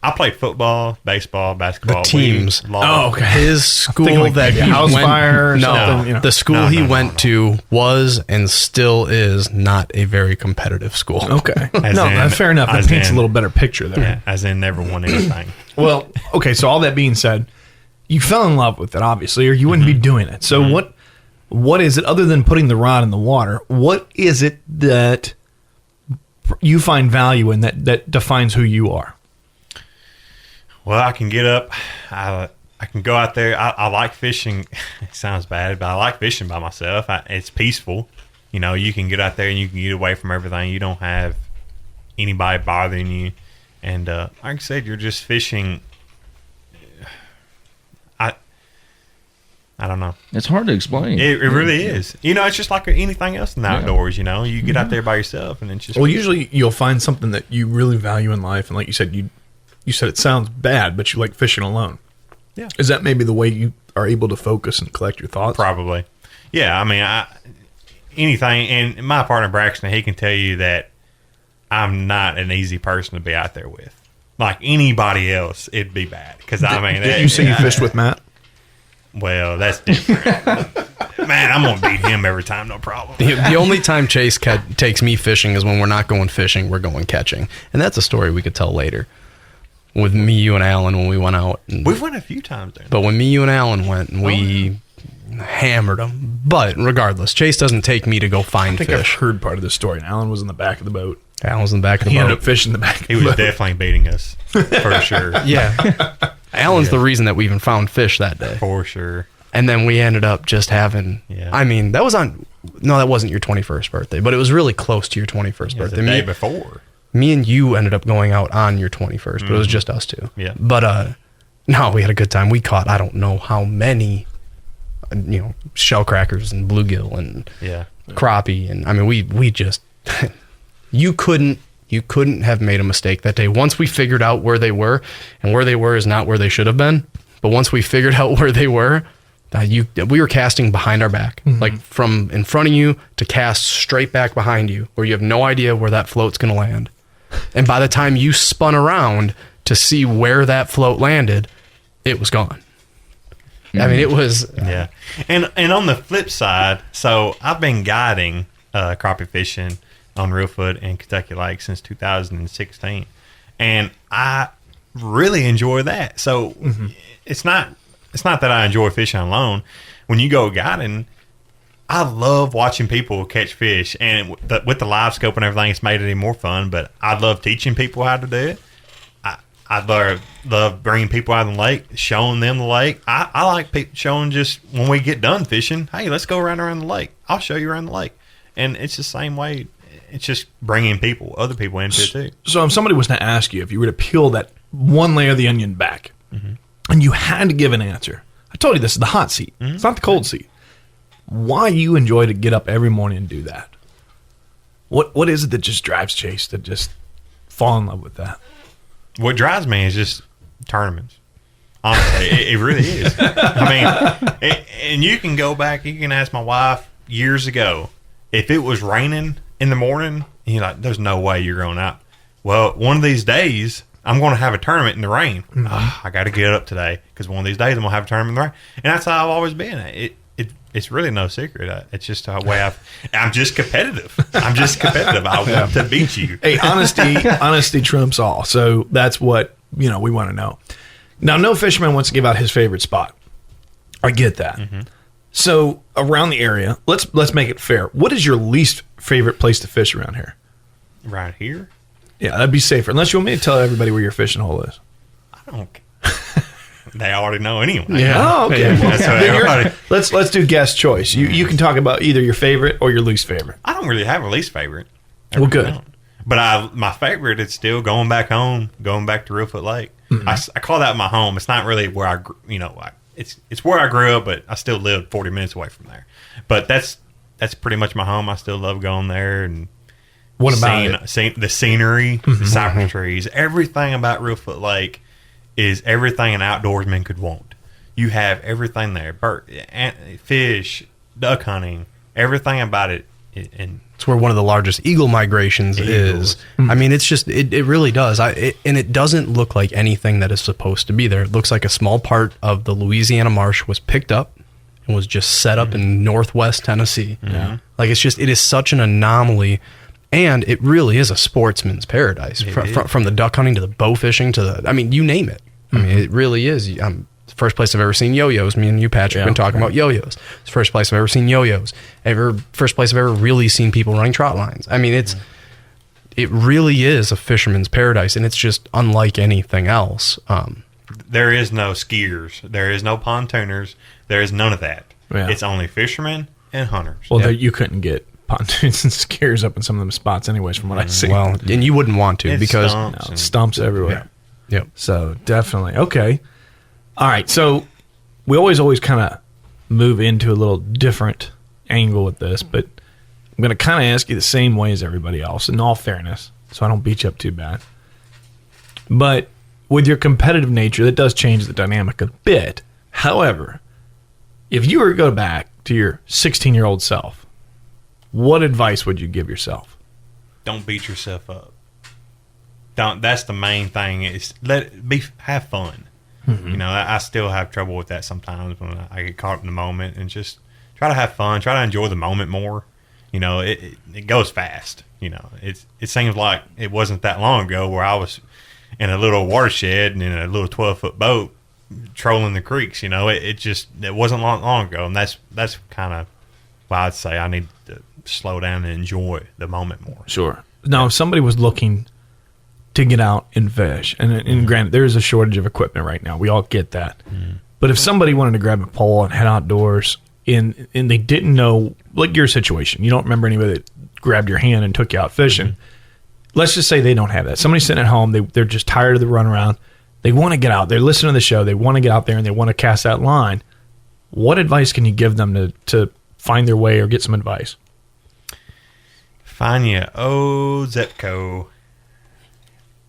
I played football, baseball, basketball. The teams. Okay. His school that he house went, fire or no, something. the school he went to was and still is not a very competitive school. Okay. Fair enough. That paints a little better picture there. Yeah, as in never won anything. Well, okay. So all that being said, you fell in love with it, obviously, or you wouldn't be doing it. So what is it, other than putting the rod in the water, what is it that you find value in that defines who you are? Well, I can get up. I can go out there. I like fishing. It sounds bad, but I like fishing by myself. It's peaceful. You can get out there and you can get away from everything. You don't have anybody bothering you. And like I said, you're just fishing. I don't know. It's hard to explain. It really is. It's just like anything else in the outdoors. You get out there by yourself, and it's just. Well, usually you'll find something that you really value in life, and like you said, you said it sounds bad, but you like fishing alone. Yeah. Is that maybe the way you are able to focus and collect your thoughts? Probably. Yeah. I mean, anything, and my partner Braxton, he can tell you that I'm not an easy person to be out there with. Like anybody else, it'd be bad. Because I mean, did you say you fished with Matt? Well, that's different. Man, I'm gonna beat him every time, no problem. The only time Chase takes me fishing is when we're not going fishing, we're going catching. And that's a story we could tell later. With me, you, and Alan when we went out. We've went a few times there. But when me, you, and Alan went, and we hammered them. But regardless, Chase doesn't take me to go find I think fish. I've heard part of the story. And Alan was in the back of the boat. Alan was in the back of the He boat. ended up fishing the back of He the was boat. definitely beating us, for sure. Yeah. Alan's the reason that we even found fish that day. For sure. And then we ended up just having, I mean, that wasn't your 21st birthday, but it was really close to your 21st birthday. The day before. Me and you ended up going out on your 21st, but it was just us two. Yeah. But, no, we had a good time. We caught, I don't know how many, shell crackers and bluegill and crappie. And I mean, we just, you couldn't have made a mistake that day. Once we figured out where they were, and where they were is not where they should have been. But once we figured out where they were, we were casting behind our back, like from in front of you to cast straight back behind you, where you have no idea where that float's going to land. And by the time you spun around to see where that float landed, it was gone. I mean, it was... Yeah. And on the flip side, so I've been guiding crappie fishing on Reelfoot and Kentucky Lake since 2016. And I really enjoy that. So it's not that I enjoy fishing alone. When you go guiding, I love watching people catch fish. And with the live scope and everything, it's made it even more fun. But I love teaching people how to do it. I love bringing people out of the lake, showing them the lake. I like people showing just when we get done fishing, hey, let's go around the lake. I'll show you around the lake. And it's the same way. It's just bringing other people into it too. So if somebody was to ask you, if you were to peel that one layer of the onion back, and you had to give an answer, I told you this is the hot seat. It's not the cold seat. Why you enjoy to get up every morning and do that? What is it that just drives Chase to just fall in love with that? What drives me is just tournaments. Honestly, it really is. I mean, and you can go back, you can ask my wife years ago, if it was raining in the morning, and you're like, there's no way you're going out. Well, one of these days, I'm going to have a tournament in the rain. I got to get up today because one of these days I'm going to have a tournament in the rain. And that's how I've always been. It's really no secret. It's just a way I'm just competitive. I want to beat you. Hey, honesty trumps all. So that's what, we want to know. Now, no fisherman wants to give out his favorite spot. I get that. So around the area, let's make it fair. What is your least favorite place to fish around here? Right here? Yeah, that'd be safer. Unless you want me to tell everybody where your fishing hole is. I don't. They already know anyway. Yeah. Oh, okay. Yeah. Well, then let's do guest choice. You can talk about either your favorite or your least favorite. I don't really have a least favorite. Well, good. But my favorite is still going back home, going back to Reelfoot Lake. I call that my home. It's not really where it's where I grew up, but I still live 40 minutes away from there. But that's pretty much my home. I still love going there and what about the scenery, the cypress trees, everything about Reelfoot Lake is everything an outdoorsman could want. You have everything there: fish, duck hunting, everything about it. And it's where one of the largest eagle migrations is. I mean, it's just it really does. And it doesn't look like anything that is supposed to be there. It looks like a small part of the Louisiana marsh was picked up and was just set up in northwest Tennessee. Like it is such an anomaly. And it really is a sportsman's paradise. From the duck hunting to the bow fishing to you name it. I mean, it really is. It's the first place I've ever seen yo-yos. Me and you, Patrick, have been talking about yo-yos. It's the first place I've ever seen yo-yos. First place I've ever really seen people running trot lines. I mean, it really is a fisherman's paradise, and it's just unlike anything else. There is no skiers. There is no pontooners. There is none of that. Yeah. It's only fishermen and hunters. Well, you couldn't get pontoons and skiers up in some of them spots anyways, from what I see. Well, and you wouldn't want to because stumps everywhere. Yep. So definitely. Okay. All right. So we always kind of move into a little different angle with this, but I'm going to kind of ask you the same way as everybody else, in all fairness, so I don't beat you up too bad. But with your competitive nature, that does change the dynamic a bit. However, if you were to go back to your 16-year-old self, what advice would you give yourself? Don't beat yourself up. That's the main thing. Is have fun. I still have trouble with that sometimes when I get caught in the moment, and just try to have fun, try to enjoy the moment more. You know, it goes fast. You know, it seems like it wasn't that long ago where I was in a little watershed and in a little 12-foot boat trolling the creeks. You know, it wasn't long ago, and that's kind of why I'd say I need to slow down and enjoy the moment more. Sure. Now, if somebody was looking to get out and fish, and granted, there is a shortage of equipment right now. We all get that. But if somebody wanted to grab a pole and head outdoors, and they didn't know, like your situation, you don't remember anybody that grabbed your hand and took you out fishing. Let's just say they don't have that. Somebody's sitting at home, they're just tired of the runaround. They want to get out. They're listening to the show. They want to get out there and they want to cast that line. What advice can you give them to find their way or get some advice? Find your old Zepco,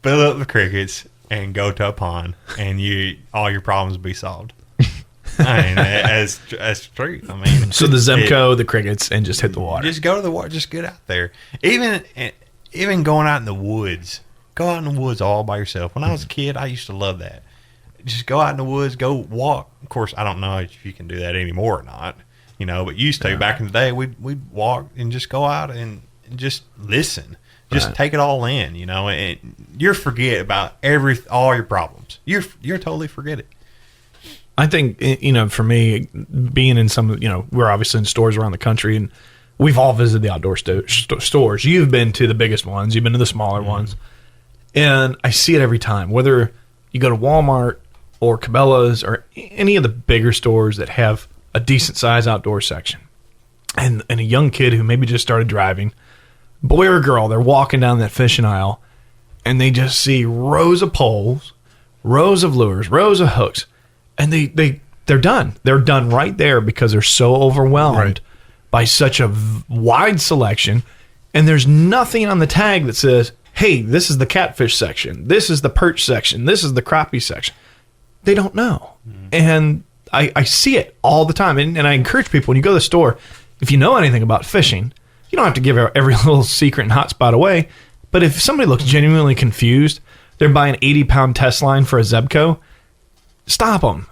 fill up the crickets, and go to a pond, and all your problems will be solved. I mean, that's true. I mean, so the Zepco, the crickets, and just hit the water. Just go to the water. Just get out there. Even going out in the woods. Go out in the woods all by yourself. When I was a kid, I used to love that. Just go out in the woods, go walk. Of course, I don't know if you can do that anymore or not. You know, but used to back in the day, we'd walk and just go out and just listen. Just take it all in. You know, and you forget about all your problems. You're totally forget it. I think, you know, for me, being in some, you know, we're obviously in stores around the country, and we've all visited the outdoor stores. You've been to the biggest ones. You've been to the smaller ones. And I see it every time, whether you go to Walmart or Cabela's or any of the bigger stores that have a decent-sized outdoor section. And a young kid who maybe just started driving, boy or girl, they're walking down that fishing aisle, and they just see rows of poles, rows of lures, rows of hooks. And they're done. They're done right there because they're so overwhelmed by such a wide selection. And there's nothing on the tag that says, hey, this is the catfish section. This is the perch section. This is the crappie section. They don't know. And I see it all the time. And I encourage people, when you go to the store, if you know anything about fishing, you don't have to give every little secret and hot spot away. But if somebody looks genuinely confused, they're buying an 80-pound test line for a Zebco, stop them.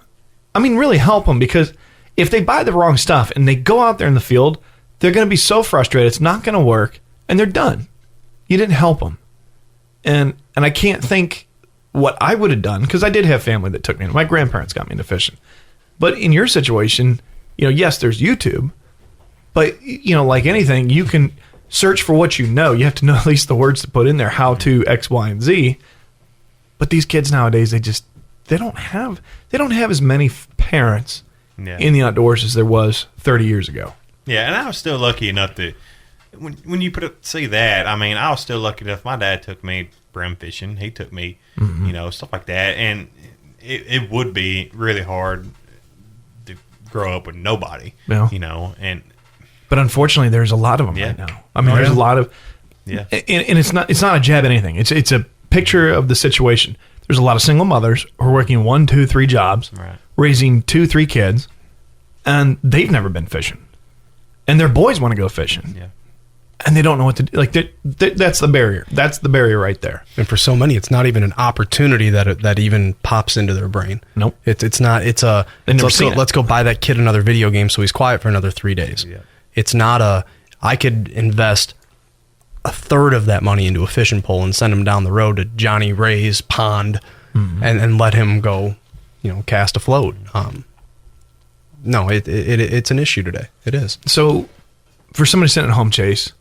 I mean, really help them, because if they buy the wrong stuff and they go out there in the field, they're going to be so frustrated it's not going to work, and they're done. You didn't help them. And I can't think what I would have done, because I did have family that took me. My grandparents got me into fishing. But in your situation, you know, yes, there's YouTube, but, you know, like anything, you can search for what you know. You have to know at least the words to put in there, how to X, Y, and Z. But these kids nowadays, they don't have as many parents in the outdoors as there was 30 years ago. Yeah, and I was still lucky enough to, when you see that, I mean, I was still lucky enough. My dad took me brim fishing. He took me, you know, stuff like that. And it would be really hard to grow up with nobody, you know. But unfortunately, there's a lot of them right now. I mean, there's a lot of, and it's not a jab at anything. It's a picture of the situation. There's a lot of single mothers who are working 1, 2, 3 jobs, raising 2, 3 kids, and they've never been fishing. And their boys want to go fishing. Yeah. And they don't know what to do. Like, that's the barrier. That's the barrier right there. And for so many, it's not even an opportunity that even pops into their brain. Nope. It's not. It's a. Let's go buy that kid another video game so he's quiet for another 3 days. Yeah. It's not I could invest a third of that money into a fishing pole and send him down the road to Johnny Ray's pond and let him go, you know, cast a float. No, it's an issue today. It is. So for somebody sitting at home, Chase,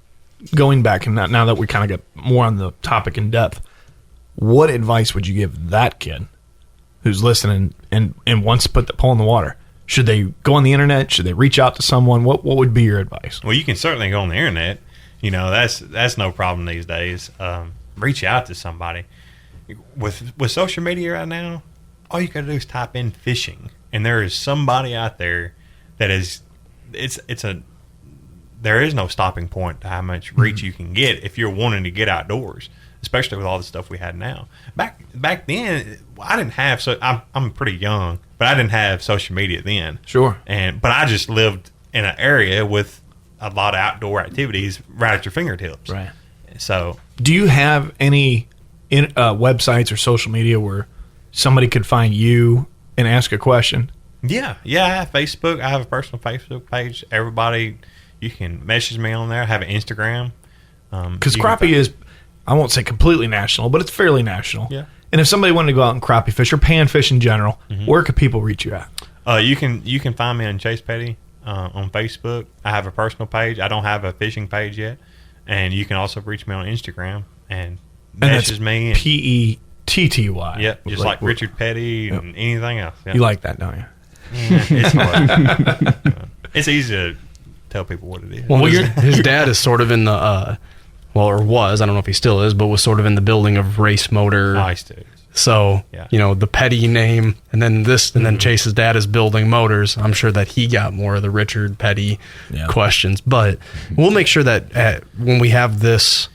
going back, and now that we kind of get more on the topic in depth, what advice would you give that kid who's listening and wants to put the pole in the water? Should they go on the internet? Should they reach out to someone? What would be your advice? Well, you can certainly go on the internet. You know, that's no problem these days. Reach out to somebody. With social media right now, all you got to do is type in fishing, and there is somebody out there that is. There is no stopping point to how much reach you can get if you're wanting to get outdoors, especially with all the stuff we had now. Back then, I didn't have I'm pretty young, but I didn't have social media then. Sure. But I just lived in an area with a lot of outdoor activities right at your fingertips. Right. So, do you have any websites or social media where somebody could find you and ask a question? Yeah. I have Facebook. I have a personal Facebook page. Everybody, you can message me on there. I have an Instagram. Because crappie is, I won't say completely national, but it's fairly national. Yeah. And if somebody wanted to go out and crappie fish or panfish in general, where could people reach you at? You can find me on Chase Petty on Facebook. I have a personal page. I don't have a fishing page yet. And you can also reach me on Instagram and message me. Petty. Yep, just like Richard Petty and anything else. Yeah. You like that, don't you? Yeah, it's hard. It's easy to tell people what it is. Well, his dad is sort of in the, or was, I don't know if he still is, but was sort of in the building of race motor. Nice dude. So, the Petty name, and then then Chase's dad is building motors. I'm sure that he got more of the Richard Petty questions. But we'll make sure that when we have this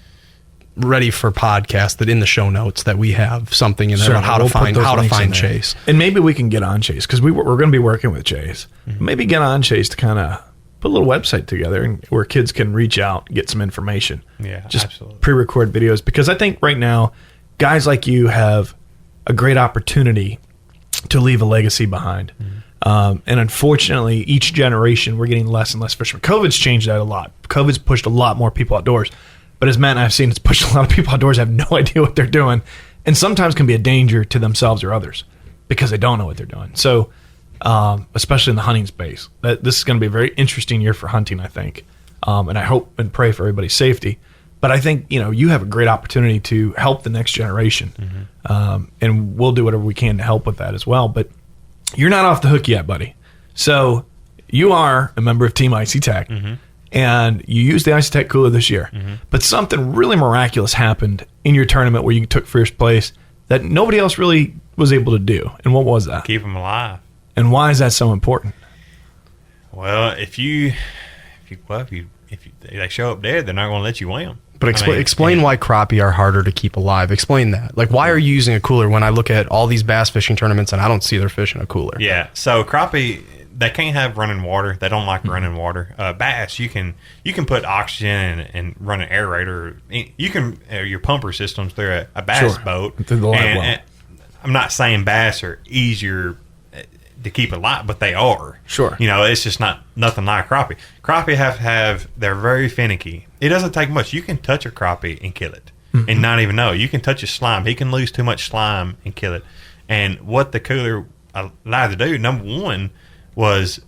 ready for podcast, that in the show notes that we have something in there about how to find Chase. And maybe we can get on Chase, because we're going to be working with Chase. Maybe get on Chase to kind of put a little website together and where kids can reach out and get some information. Yeah, just absolutely. pre-record videos, because I think right now guys like you have a great opportunity to leave a legacy behind. And unfortunately, each generation, we're getting less and less fishermen. COVID's changed that a lot. COVID's pushed a lot more people outdoors. But as Matt and I have seen, it's pushed a lot of people outdoors have no idea what they're doing, and sometimes can be a danger to themselves or others because they don't know what they're doing. So, especially in the hunting space, this is going to be a very interesting year for hunting, I think. And I hope and pray for everybody's safety. But I think, you have a great opportunity to help the next generation. And we'll do whatever we can to help with that as well. But you're not off the hook yet, buddy. So you are a member of Team Icey-Tek. And you used the Icey-Tek cooler this year. But something really miraculous happened in your tournament where you took first place that nobody else really was able to do. And what was that? Keep them alive. And why is that so important? Well, if they show up dead, they're not going to let you win them. But explain why crappie are harder to keep alive. Explain that. Like, why are you using a cooler when I look at all these bass fishing tournaments and I don't see their fish in a cooler? Yeah, so crappie, they can't have running water. They don't like running water. Bass, you can put oxygen and run an aerator. You can your pumper systems through a bass boat. Through the live well. And I'm not saying bass are easier to keep alive, but they are. Sure. It's just nothing like crappie. Crappie they're very finicky. It doesn't take much. You can touch a crappie and kill it and not even know. You can touch his slime. He can lose too much slime and kill it. And what the cooler allowed to do, number one, was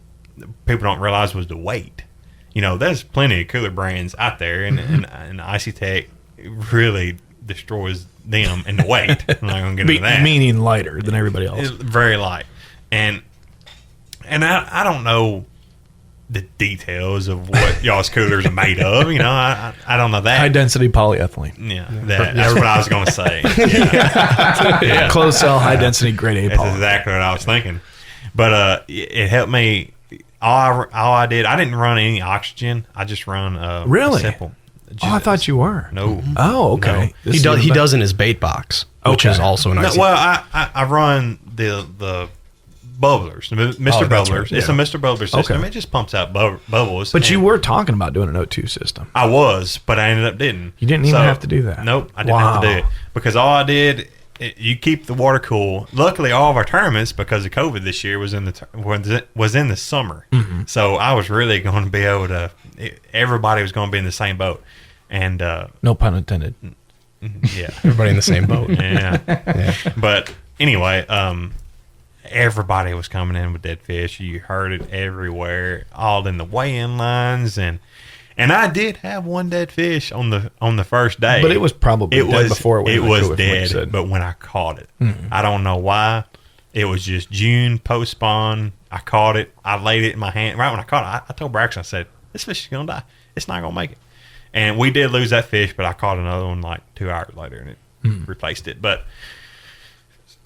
people don't realize was the weight. There's plenty of cooler brands out there, and Icey-Tek really destroys them in the weight. I'm not going to get into that. Meaning lighter than everybody else. It's very light. And I don't know the details of what y'all's coolers are made of. I don't know that. High density polyethylene. Yeah, that's what I was going to say. Yeah. Closed cell, high density, grade A That's polyethylene. exactly what I was thinking. But it helped me. All I did, I didn't run any oxygen. I just run really simple. I thought you were. No. Oh, okay. No. He does in his bait box, which is also an Well, I run the bubblers, Mr. Bubblers. Right. It's a Mr. Bubbler system. Okay. It just pumps out bubbles. But you were talking about doing an O2 system. I was, but I ended up didn't. You didn't even have to do that. Nope, I didn't have to do it because all I did. You keep the water cool. Luckily, all of our tournaments, because of COVID this year, was in the summer. So I was really going to be able to. Everybody was going to be in the same boat, and no pun intended. Yeah, everybody in the same boat. Yeah. But anyway, everybody was coming in with dead fish. You heard it everywhere, all in the weigh-in lines, and I did have one dead fish on the first day, but it was probably dead before it was dead. But when I caught it, I don't know why. It was just June post spawn. I caught it. I laid it in my hand. Right when I caught it, I told Braxton, I said, "This fish is gonna die. It's not gonna make it." And we did lose that fish, but I caught another one like 2 hours later, and it replaced it. But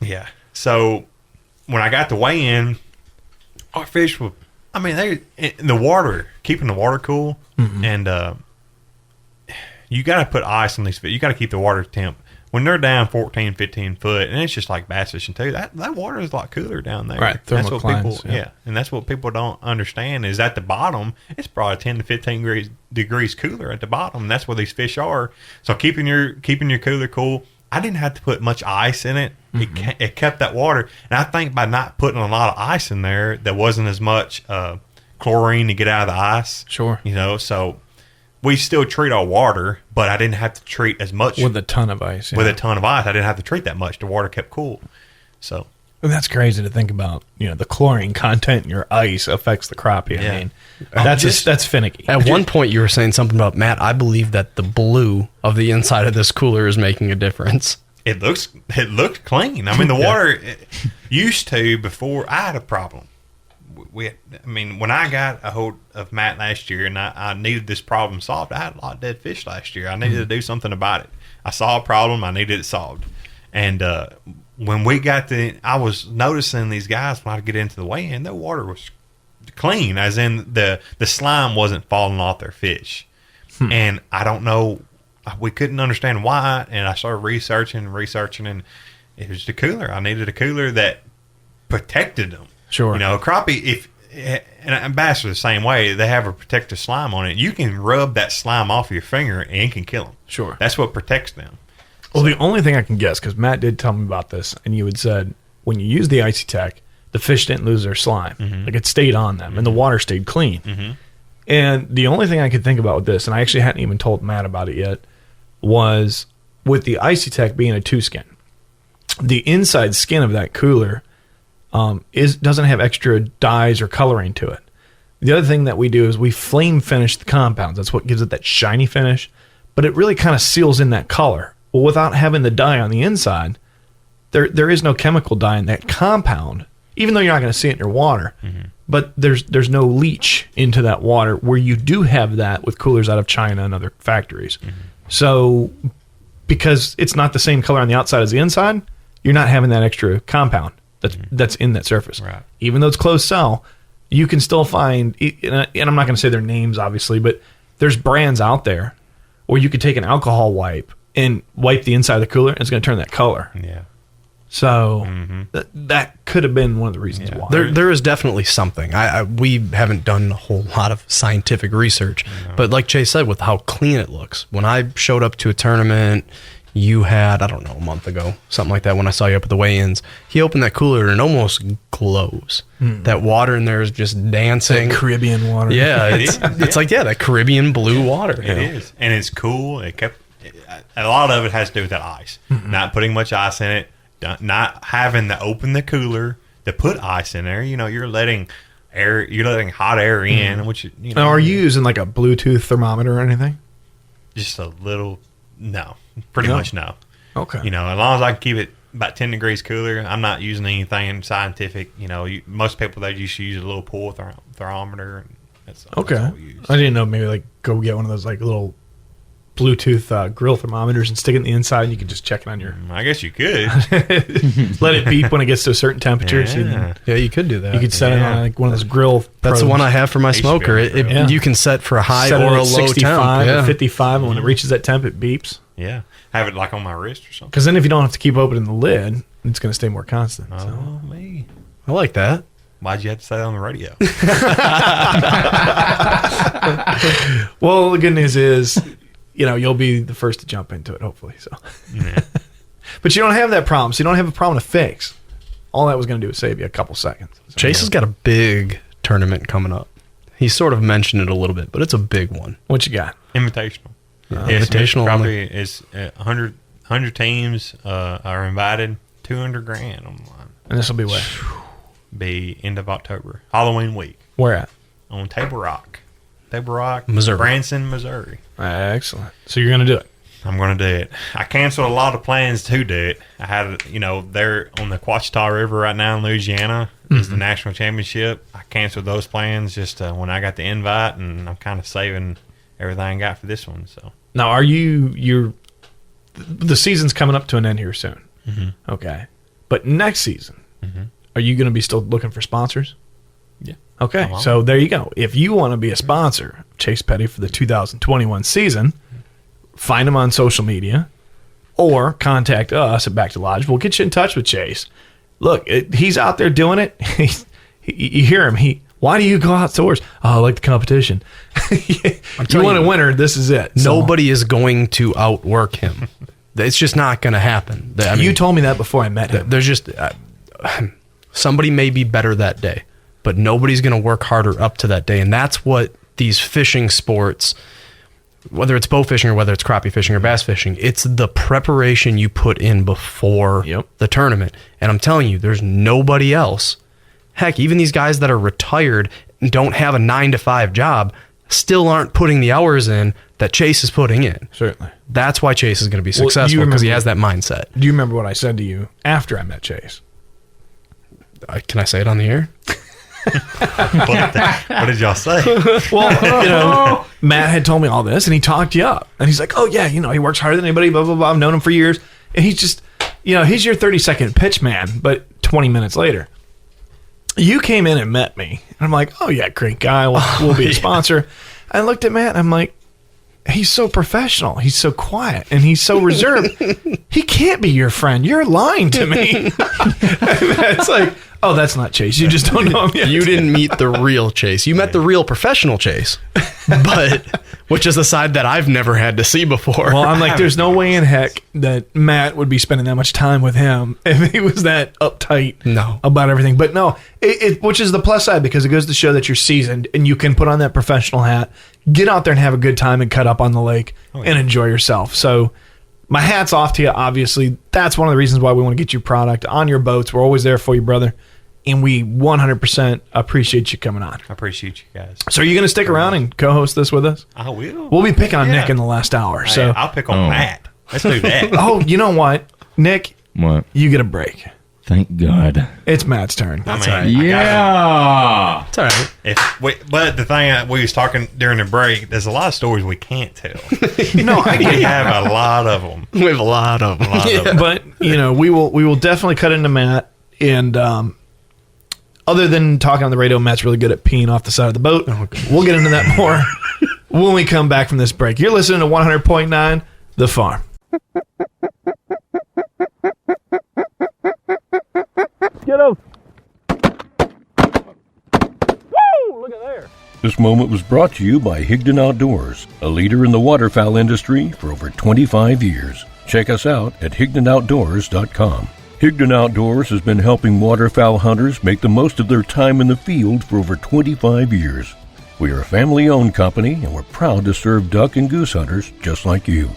yeah, so when I got to weigh in, our fish were. I mean, they in the water, keeping the water cool, and you got to put ice on these fish. You got to keep the water temp. When they're down 14, 15 foot, and it's just like bass fishing too, that water is a lot cooler down there. Right, that's what thermoclines, people, and that's what people don't understand is at the bottom, it's probably 10 to 15 degrees cooler at the bottom. And that's where these fish are. So keeping your cooler cool, I didn't have to put much ice in it. It kept that water. And I think by not putting a lot of ice in there wasn't as much chlorine to get out of the ice. Sure. So we still treat our water, but I didn't have to treat as much. With a ton of ice. Yeah. With a ton of ice. I didn't have to treat that much. The water kept cool. So. And that's crazy to think about. The chlorine content in your ice affects the crappie. Yeah. I mean, that's finicky. At one point, you were saying something about, Matt, I believe that the blue of the inside of this cooler is making a difference. It looked clean. I mean, the water used to before I had a problem. When I got a hold of Matt last year and I needed this problem solved, I had a lot of dead fish last year. I needed to do something about it. I saw a problem. I needed it solved. And when we got I was noticing these guys when I get into the weigh-in, their water was clean, as in the slime wasn't falling off their fish. And I don't know, we couldn't understand why. And I started researching, and it was the cooler. I needed a cooler that protected them. Sure. Crappie, and bass are the same way. They have a protective slime on it. You can rub that slime off your finger and it can kill them. Sure. That's what protects them. Well, the only thing I can guess, because Matt did tell me about this, and you had said when you use the Icey-Tek, the fish didn't lose their slime. Like it stayed on them, and the water stayed clean. And the only thing I could think about with this, and I actually hadn't even told Matt about it yet, was with the Icey-Tek being a 2-skin, the inside skin of that cooler doesn't have extra dyes or coloring to it. The other thing that we do is we flame finish the compounds. That's what gives it that shiny finish, but it really kind of seals in that color. Well, without having the dye on the inside, there is no chemical dye in that compound, even though you're not going to see it in your water. But there's no leach into that water where you do have that with coolers out of China and other factories. So because it's not the same color on the outside as the inside, you're not having that extra compound that's in that surface. Right. Even though it's closed cell, you can still find, and I'm not going to say their names obviously, but there's brands out there where you could take an alcohol wipe and wipe the inside of the cooler, and it's going to turn that color. Yeah. So that could have been one of the reasons why. There is definitely something. We haven't done a whole lot of scientific research, but like Chase said, with how clean it looks. When I showed up to a tournament, you had, I don't know, a month ago, something like that, when I saw you up at the weigh-ins, he opened that cooler and it almost glows. That water in there is just dancing. That Caribbean water. Yeah, it's like, that Caribbean blue water. It is. And it's cool. A lot of it has to do with that ice. Not putting much ice in it, not having to open the cooler to put ice in there. You're letting hot air in, which Now, are you using like a Bluetooth thermometer or anything? Just a little. No, pretty much no. Okay. As long as I can keep it about 10 degrees cooler, I'm not using anything scientific. Most people, they just use a little pool thermometer. And that's all we use. I didn't know, maybe like go get one of those like little Bluetooth grill thermometers and stick it in the inside, and you can just check it on your. I guess you could. Let it beep when it gets to a certain temperature. Yeah, you could do that. You could set it on like one of those grill. That's the one I have for my smoker. You can set for a high or a low 65 temp. or 55, and when it reaches that temp, it beeps. Yeah, have it like on my wrist or something. Because then if you don't have to keep opening the lid, it's going to stay more constant. Oh, me. I like that. Why'd you have to say that on the radio? Well, the good news is, you'll be the first to jump into it, hopefully. So, but you don't have that problem. So you don't have a problem to fix. All that was going to do was save you a couple seconds. So, Chase has got a big tournament coming up. He sort of mentioned it a little bit, but it's a big one. What you got? Invitational. Invitational. Probably is 100 teams are invited. $200,000 on the line. And this will be what? Be end of October, Halloween week. Where at? On Table Rock, Missouri. Branson, Missouri. Excellent. So you're going to do it. I'm going to do it. I canceled a lot of plans to do it. I had, there on the Ouachita River right now in Louisiana is the national championship. I canceled those plans just when I got the invite, and I'm kind of saving everything I got for this one. So now, are the season's coming up to an end here soon? Okay, but next season, are you going to be still looking for sponsors? Yeah. Okay, so there you go. If you want to be a sponsor, Chase Petty, for the 2021 season, find him on social media or contact us at Back to Lodge. We'll get you in touch with Chase. Look, he's out there doing it. You hear him. Why do you go outdoors? Oh, I like the competition. You want a winner, this is it. Nobody is going to outwork him. It's just not going to happen. I mean, you told me that before I met him. There's just somebody may be better that day, but nobody's going to work harder up to that day. And that's what these fishing sports, whether it's bow fishing or whether it's crappie fishing or bass fishing, it's the preparation you put in before the tournament. And I'm telling you, there's nobody else. Heck, even these guys that are retired and don't have a 9-to-5 job still aren't putting the hours in that Chase is putting in. Certainly. That's why Chase is going to be successful, because he has that mindset. Do you remember what I said to you after I met Chase? Can I say it on the air? What did y'all say? Well, Matt had told me all this, and he talked you up. And he's like, oh, yeah, he works harder than anybody, blah, blah, blah. I've known him for years. And he's just, he's your 30-second pitch man, but 20 minutes later. You came in and met me. And I'm like, oh, yeah, great guy. We'll be a sponsor. I looked at Matt, and I'm like, he's so professional. He's so quiet, and he's so reserved. He can't be your friend. You're lying to me. It's like, oh, that's not Chase. You just don't know him yet. You didn't meet the real Chase. You met the real professional Chase, but which is a side that I've never had to see before. Well, I'm like, there's no way in heck that Matt would be spending that much time with him if he was that uptight about everything. But no, which is the plus side, because it goes to show that you're seasoned and you can put on that professional hat, get out there and have a good time and cut up on the lake and enjoy yourself. So my hat's off to you. Obviously, that's one of the reasons why we want to get your product on your boats. We're always there for you, brother. And we 100% appreciate you coming on. I appreciate you guys. So are you going to stick around and co-host this with us? I will. We'll be picking on Nick in the last hour. So I'll pick on Matt. Let's do that. Oh, you know what? Nick, What? you get a break. Thank God. It's Matt's turn. That's right. Yeah. It's all right. But the thing we was talking during the break, there's a lot of stories we can't tell. No, I get We it. have a lot of them. We have a lot of them. But, we will definitely cut into Matt. And other than talking on the radio, Matt's really good at peeing off the side of the boat. We'll get into that more when we come back from this break. You're listening to 100.9 The Farm. Get up. Woo! Look at there. This moment was brought to you by Higdon Outdoors, a leader in the waterfowl industry for over 25 years. Check us out at HigdonOutdoors.com. Higdon Outdoors has been helping waterfowl hunters make the most of their time in the field for over 25 years. We are a family-owned company, and we're proud to serve duck and goose hunters just like you.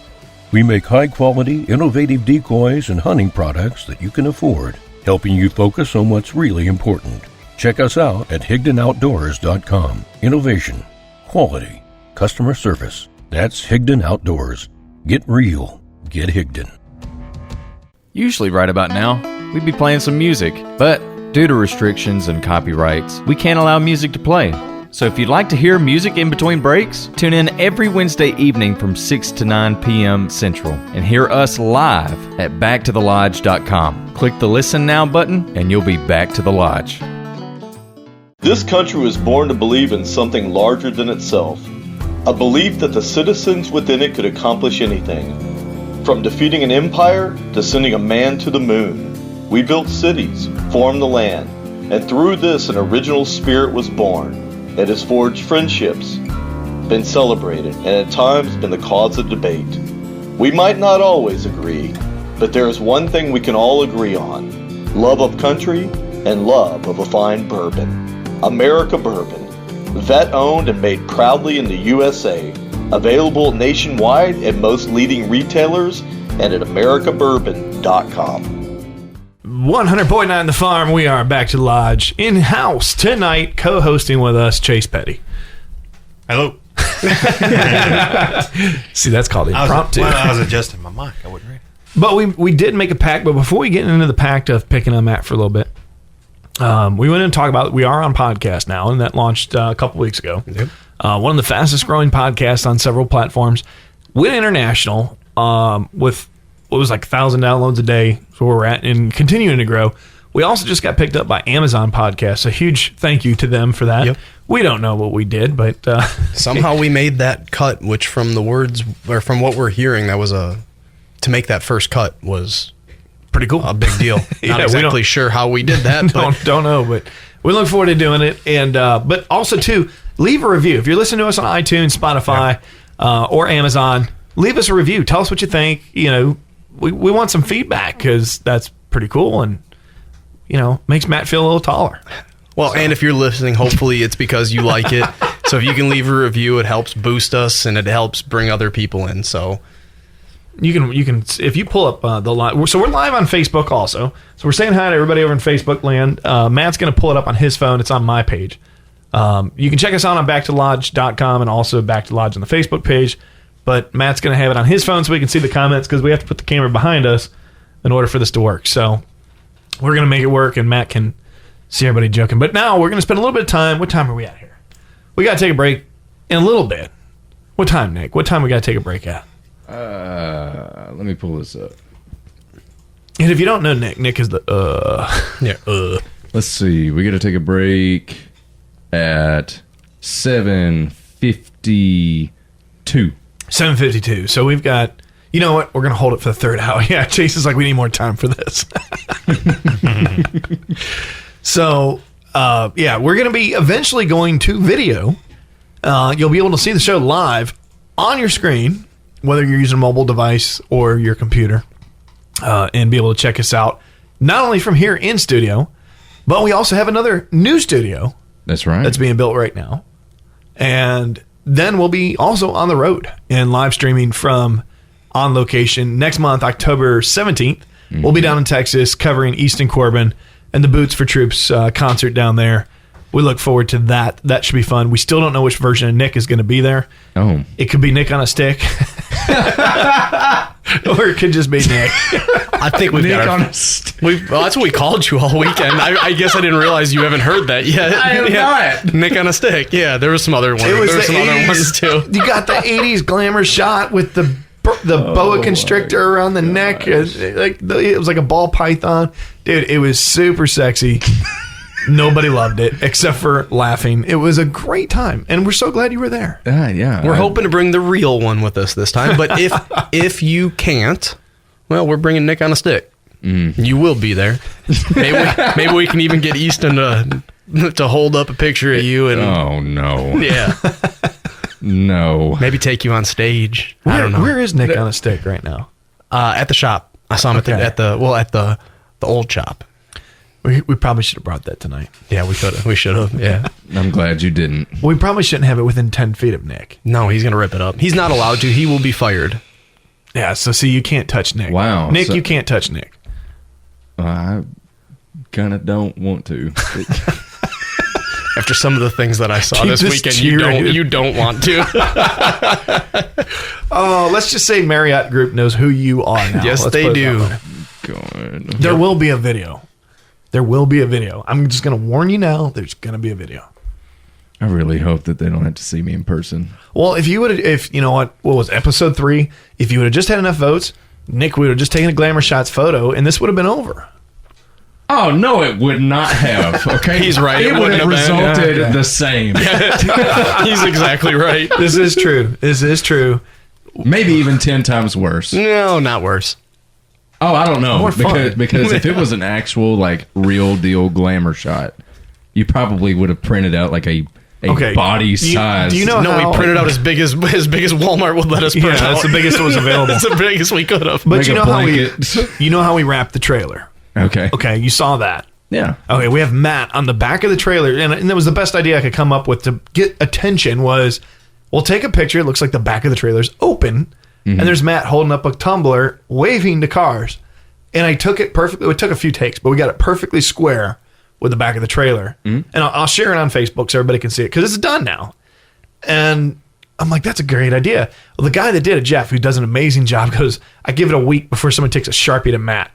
We make high-quality, innovative decoys and hunting products that you can afford, helping you focus on what's really important. Check us out at HigdonOutdoors.com. Innovation, quality, customer service. That's Higdon Outdoors. Get real. Get Higdon. Usually right about now, we'd be playing some music, but due to restrictions and copyrights, we can't allow music to play. So if you'd like to hear music in between breaks, tune in every Wednesday evening from 6 to 9 p.m. Central and hear us live at backtothelodge.com. Click the Listen Now button and you'll be back to the lodge. This country was born to believe in something larger than itself, a belief that the citizens within it could accomplish anything. From defeating an empire to sending a man to the moon, we built cities, formed the land, and through this an original spirit was born. It has forged friendships, been celebrated, and at times been the cause of debate. We might not always agree, but there is one thing we can all agree on: love of country and love of a fine bourbon. America Bourbon, vet-owned and made proudly in the USA. Available nationwide at most leading retailers and at americabourbon.com. 100.9 The Farm. We are back to the lodge. In-house tonight, co-hosting with us, Chase Petty. Hello. See, that's called impromptu. I was adjusting my mic. I wasn't ready. But we did make a pact. But before we get into the pact of picking on Matt for a little bit, we went in and talked about, we are on podcast now, and that launched a couple weeks ago. Yep. One of the fastest growing podcasts on several platforms. Went international with what was like 1,000 downloads a day. So where we're at and continuing to grow. We also just got picked up by Amazon Podcasts. A huge thank you to them for that. Yep. We don't know what we did, but somehow we made that cut, which from the words or from what we're hearing, that was to make that first cut was pretty cool. A big deal. Yeah, Not exactly sure how we did that. Don't know, but we look forward to doing it. And but also too, leave a review if you're listening to us on iTunes, Spotify, or Amazon. Leave us a review. Tell us what you think. we want some feedback because that's pretty cool and, makes Matt feel a little taller. Well, and if you're listening, hopefully it's because you like it. So if you can leave a review, it helps boost us and it helps bring other people in. So you can if you pull up the live. So we're live on Facebook also. So we're saying hi to everybody over in Facebook land. Matt's going to pull it up on his phone. It's on my page. You can check us out on backtolodge.com and also Back to Lodge on the Facebook page. But Matt's going to have it on his phone so we can see the comments because we have to put the camera behind us in order for this to work. So we're going to make it work and Matt can see everybody joking. But now we're going to spend a little bit of time. What time are we at here? We got to take a break in a little bit. What time, Nick? What time we got to take a break at? Let me pull this up. And if you don't know Nick is the Let's see. We got to take a break at 7:52. 7:52. So we've got, you know what? We're going to hold it for the third hour. Yeah, Chase is like, we need more time for this. So, we're going to be eventually going to video. You'll be able to see the show live on your screen, whether you're using a mobile device or your computer, and be able to check us out, not only from here in studio, but we also have another new studio. That's right. That's being built right now. And then we'll be also on the road and live streaming from on location next month, October 17th. Mm-hmm. We'll be down in Texas covering Easton Corbin and the Boots for Troops concert down there. We look forward to that. That should be fun. We still don't know which version of Nick is going to be there. Oh. It could be Nick on a stick. Or it could just be Nick. I think we've Nick got on a stick. Well, that's what we called you all weekend. I guess I didn't realize you haven't heard that yet. I have not. Nick on a stick. Yeah, there was some other ones. There was some other ones too. You got the 80s glamour shot with the boa constrictor around the neck. It was like a ball python. Dude, it was super sexy. Nobody loved it except for laughing. It was a great time, and we're so glad you were there. Yeah. We're hoping to bring the real one with us this time, but if you can't, well, we're bringing Nick on a stick. You will be there. Maybe we can even get Easton to hold up a picture of you. And oh no! Yeah. No. Maybe take you on stage. I don't know. Where is Nick on a stick right now? At the shop. I saw him at the old shop. We probably should have brought that tonight. Yeah, we could have. We should have. Yeah. I'm glad you didn't. We probably shouldn't have it within 10 feet of Nick. No, he's going to rip it up. He's not allowed to. He will be fired. Yeah, so see, you can't touch Nick. Wow. Nick, you can't touch Nick. I kind of don't want to. After some of the things that I saw Keep this weekend, you don't want to. Oh, let's just say Marriott Group knows who you are now. Yes, they do. God. There will be a video. There will be a video. I'm just going to warn you now. There's going to be a video. I really hope that they don't have to see me in person. Well, if you know what was episode 3? If you would have just had enough votes, Nick would have just taken a Glamour Shots photo, and this would have been over. Oh, no, it would not have. Okay, he's right. It would have resulted the same. He's exactly right. This is true. This is true. Maybe even 10 times worse. No, not worse. Oh, I don't know. More fun. Because if it was an actual, like, real deal Glamour shot, you probably would have printed out like a body size. Do you know how? We printed out as big as Walmart would let us print out. That's the biggest that was available. That's the biggest we could have. But you know how we wrapped the trailer. Okay, you saw that. Yeah. Okay, we have Matt on the back of the trailer, and that was the best idea I could come up with to get attention was, we'll take a picture, it looks like the back of the trailer's open, and there's Matt holding up a tumbler, waving to cars. And I took it perfectly, it took a few takes, but we got it perfectly square with the back of the trailer. And I'll share it on Facebook so everybody can see it, because it's done now. And I'm like, that's a great idea. Well, the guy that did it, Jeff, who does an amazing job, goes, I give it a week before someone takes a Sharpie to Matt.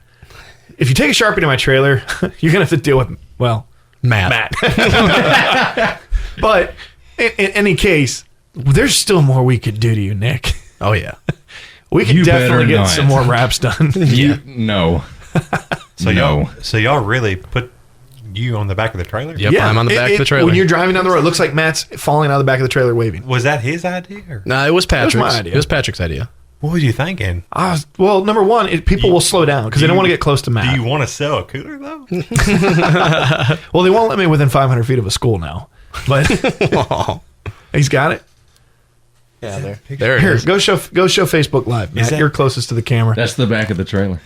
If you take a Sharpie to my trailer, you're going to have to deal with, well, Matt. But in any case, there's still more we could do to you, Nick. Oh, yeah. We could definitely get some more wraps done. No. So y'all really put you on the back of the trailer? Yep, I'm on the back of the trailer. When you're driving down the road, it looks like Matt's falling out of the back of the trailer waving. Was that his idea? Or? No, it was Patrick's. It was my idea. It was Patrick's idea. What were you thinking? Well, number one, people will slow down because they don't want to get close to Matt. Do you want to sell a cooler, though? Well, they won't let me within 500 feet of a school now. But he's got it. Yeah, there it Here, is. go show Facebook Live, Matt. You're closest to the camera. That's the back of the trailer.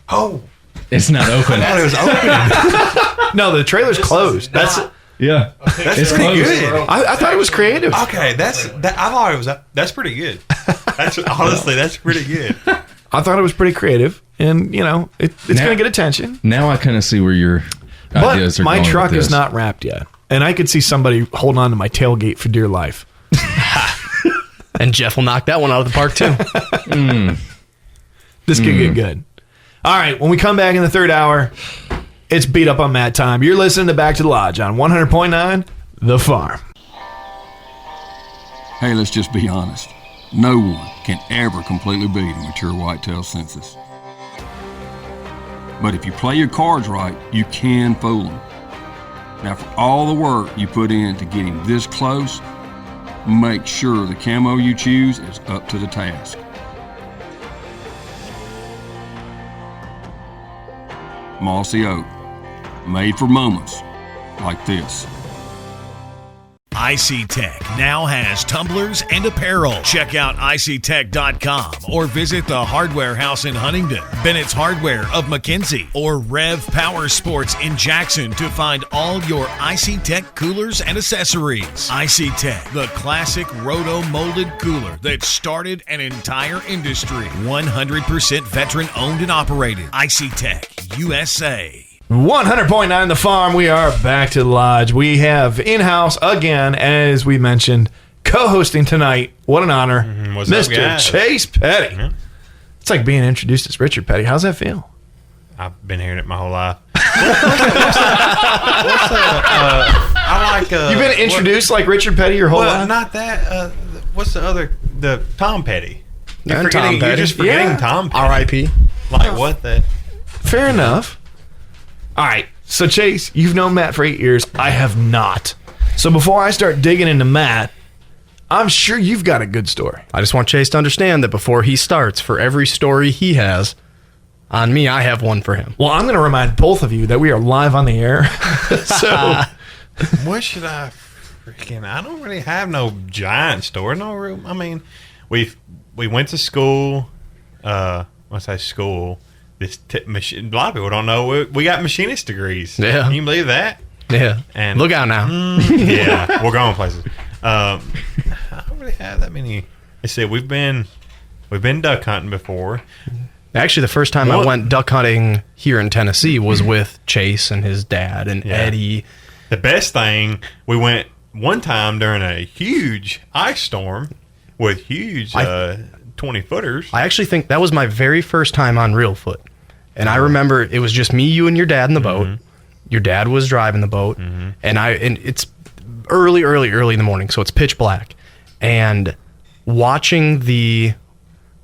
Oh, It's not open. it was open. No, the trailer's closed. That's Yeah. That's It's pretty closed. good. I thought it was creative. Okay, I thought it was. That's pretty good. That's honestly, that's pretty good. I thought it was pretty creative, and it's Now- going to get attention. Now I kind of see where your ideas But are my going with truck is this. not wrapped yet, and I could see somebody holding on to my tailgate for dear life. And Jeff will knock that one out of the park too. This could get good. All right, when we come back in the third hour, it's beat up on Matt time. You're listening to Back to the Lodge on 100.9 The Farm. Hey, let's just be honest. No one can ever completely beat a mature whitetail census. But if you play your cards right, you can fool them. Now, for all the work you put in to get him this close, make sure the camo you choose is up to the task. Mossy Oak, made for moments like this. Icey-Tek now has tumblers and apparel. Check out Icey-Tek.com or visit the Hardware House in Huntington, Bennett's Hardware of McKenzie, or Rev Power Sports in Jackson to find all your Icey-Tek coolers and accessories. Icey-Tek, the classic roto-molded cooler that started an entire industry. 100% veteran owned and operated. Icey-Tek, USA. 100.9 The Farm. We are back to the lodge. We have in-house again, as we mentioned, co-hosting tonight. What an honor, What's up, Mr. guys? Chase Petty. It's like being introduced as Richard Petty. How's that feel? I've been hearing it my whole life. I like. You've been introduced like Richard Petty your whole Well, life? not that. What's the other? The Tom Petty. You're And Tom forgetting. You're Petty. just forgetting Yeah. Tom Petty. R.I.P. Like what the? Fair enough. All right. So, Chase, you've known Matt for 8 years. I have not. So before I start digging into Matt, I'm sure you've got a good story. I just want Chase to understand that before he starts, for every story he has on me, I have one for him. Well, I'm going to remind both of you that we are live on the air. So, What should I freaking? I don't really have no giant story. No real. I mean, we went to school. When I say school, this machine. A lot of people don't know we got machinist degrees. Yeah. Can you believe that? Yeah. And Look out now. Yeah, we're going places. I don't really have that many. I said we've been duck hunting before. Actually, the first time I went duck hunting here in Tennessee was with Chase and his dad and Eddie. The best thing, we went one time during a huge ice storm with huge 20-footers. I actually think that was my very first time on Reelfoot. And I remember it was just me, you, and your dad in the boat. Your dad was driving the boat. And it's early in the morning, so it's pitch black. And watching the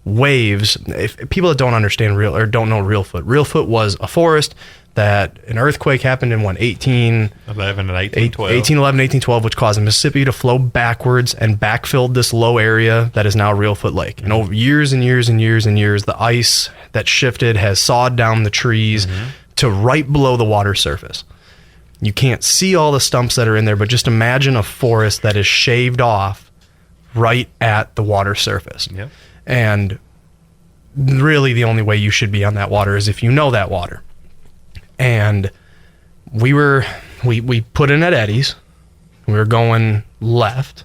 waves, if people that don't understand don't know Reelfoot was a forest that an earthquake happened in 1811 and 1812, which caused the Mississippi to flow backwards and backfilled this low area that is now Reelfoot Lake. And over years and years and years and years, the ice that shifted has sawed down the trees to right below the water surface. You can't see all the stumps that are in there, but just imagine a forest that is shaved off right at the water surface. Yep. And really the only way you should be on that water is if you know that water. And we put in at Eddie's. We were going left.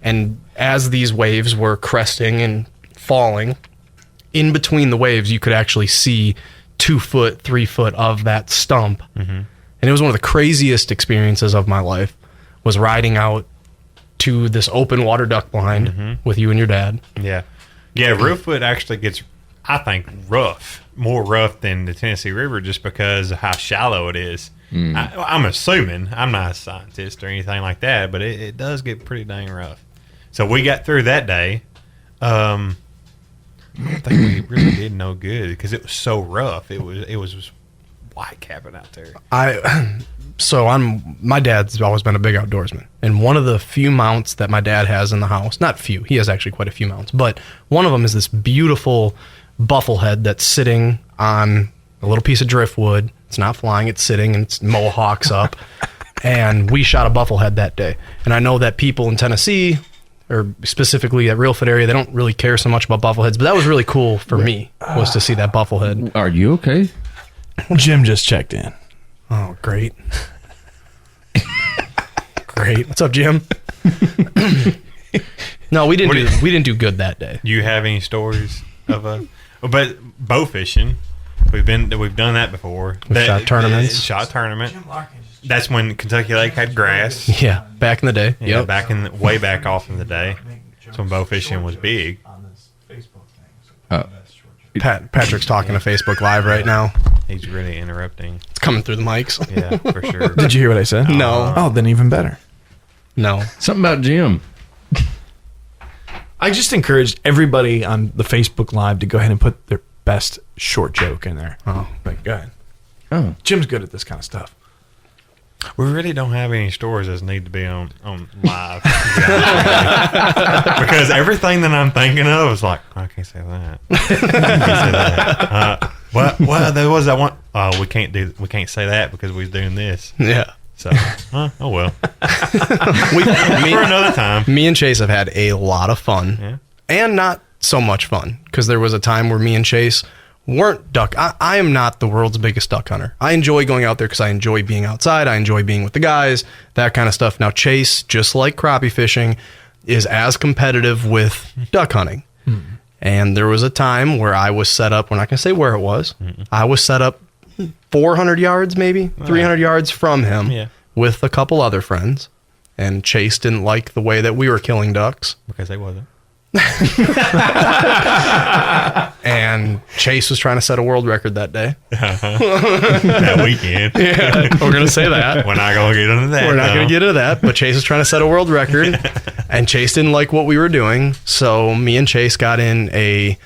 And as these waves were cresting and falling, in between the waves, you could actually see 2 foot, 3 foot of that stump. And it was one of the craziest experiences of my life, was riding out to this open water duck blind with you and your dad. Yeah. Reelfoot actually gets, I think, more rough than the Tennessee River just because of how shallow it is. I'm assuming, I'm not a scientist or anything like that, but it does get pretty dang rough. So we got through that day. I don't think we really did no good because it was so rough. It was white capping out there. My dad's always been a big outdoorsman, and one of the few mounts that my dad has in the house, not few, he has actually quite a few mounts, but one of them is this beautiful buffle head that's sitting on a little piece of driftwood. It's not flying, it's sitting, and it's mohawks up. And we shot a buffle head that day. And I know that people in Tennessee or specifically at Real Fit area, they don't really care so much about buffleheads, but that was really cool for me, was to see that bufflehead. Are you okay? Jim just checked in. Oh, great. Great. What's up, Jim? No, we didn't do good that day. Do you have any stories of but bow fishing? We've done that before. Shot tournaments. Shot tournament. That's when Kentucky Lake had grass. Yeah, back in the day. Yeah, Yep. way back off in the day. That's when bow fishing was big. Patrick's talking to Facebook Live right now. He's really interrupting. It's coming through the mics. Yeah, for sure. Did you hear what I said? No. Oh, then even better. No. Something about Jim. I just encouraged everybody on the Facebook Live to go ahead and put their best short joke in there. Oh, Like, go ahead. Oh, Jim's good at this kind of stuff. We really don't have any stories that need to be on live. Because everything that I'm thinking of is like, I can't say that. I can't say that. Well, there was that one. Oh, we can't say that because we was doing this. Yeah. So, oh well. For another time. Me and Chase have had a lot of fun, and not so much fun, because there was a time where me and Chase weren't duck. I am not the world's biggest duck hunter. I enjoy going out there because I enjoy being outside. I enjoy being with the guys, that kind of stuff. Now, Chase, just like crappie fishing, is as competitive with duck hunting. And there was a time where I was set up, we're not going to say where it was, I was set up 400 yards, maybe 300 yards from him with a couple other friends. And Chase didn't like the way that we were killing ducks. Because they wasn't. And Chase was trying to set a world record that day. That weekend. Yeah, we're going to say that. We're not going to get into that. We're not going to get into that, but Chase was trying to set a world record, and Chase didn't like what we were doing. So me and Chase got in a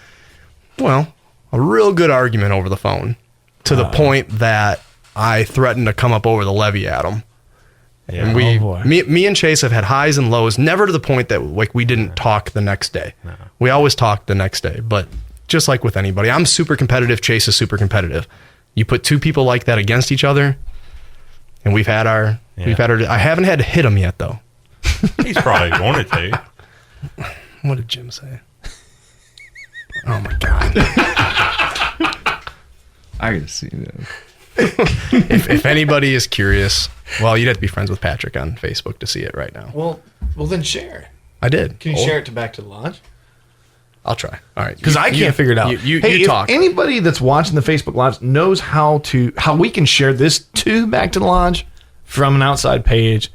real good argument over the phone, to the point that I threatened to come up over the levee at him. Yeah. And me and Chase have had highs and lows, never to the point that like we didn't talk the next day. No. We always talk the next day, but just like with anybody, I'm super competitive. Chase is super competitive. You put two people like that against each other, and we've had our. I haven't had to hit him yet though. He's probably wanted to. What did Jim say? Oh my God. I gotta see that. if anybody is curious, well, you'd have to be friends with Patrick on Facebook to see it right now. Well, then share it. I did. Can you share it to Back to the Lodge? I'll try. All right, because I can't figure it out. You if talk. Anybody that's watching the Facebook Live knows how we can share this to Back to the Lodge from an outside page,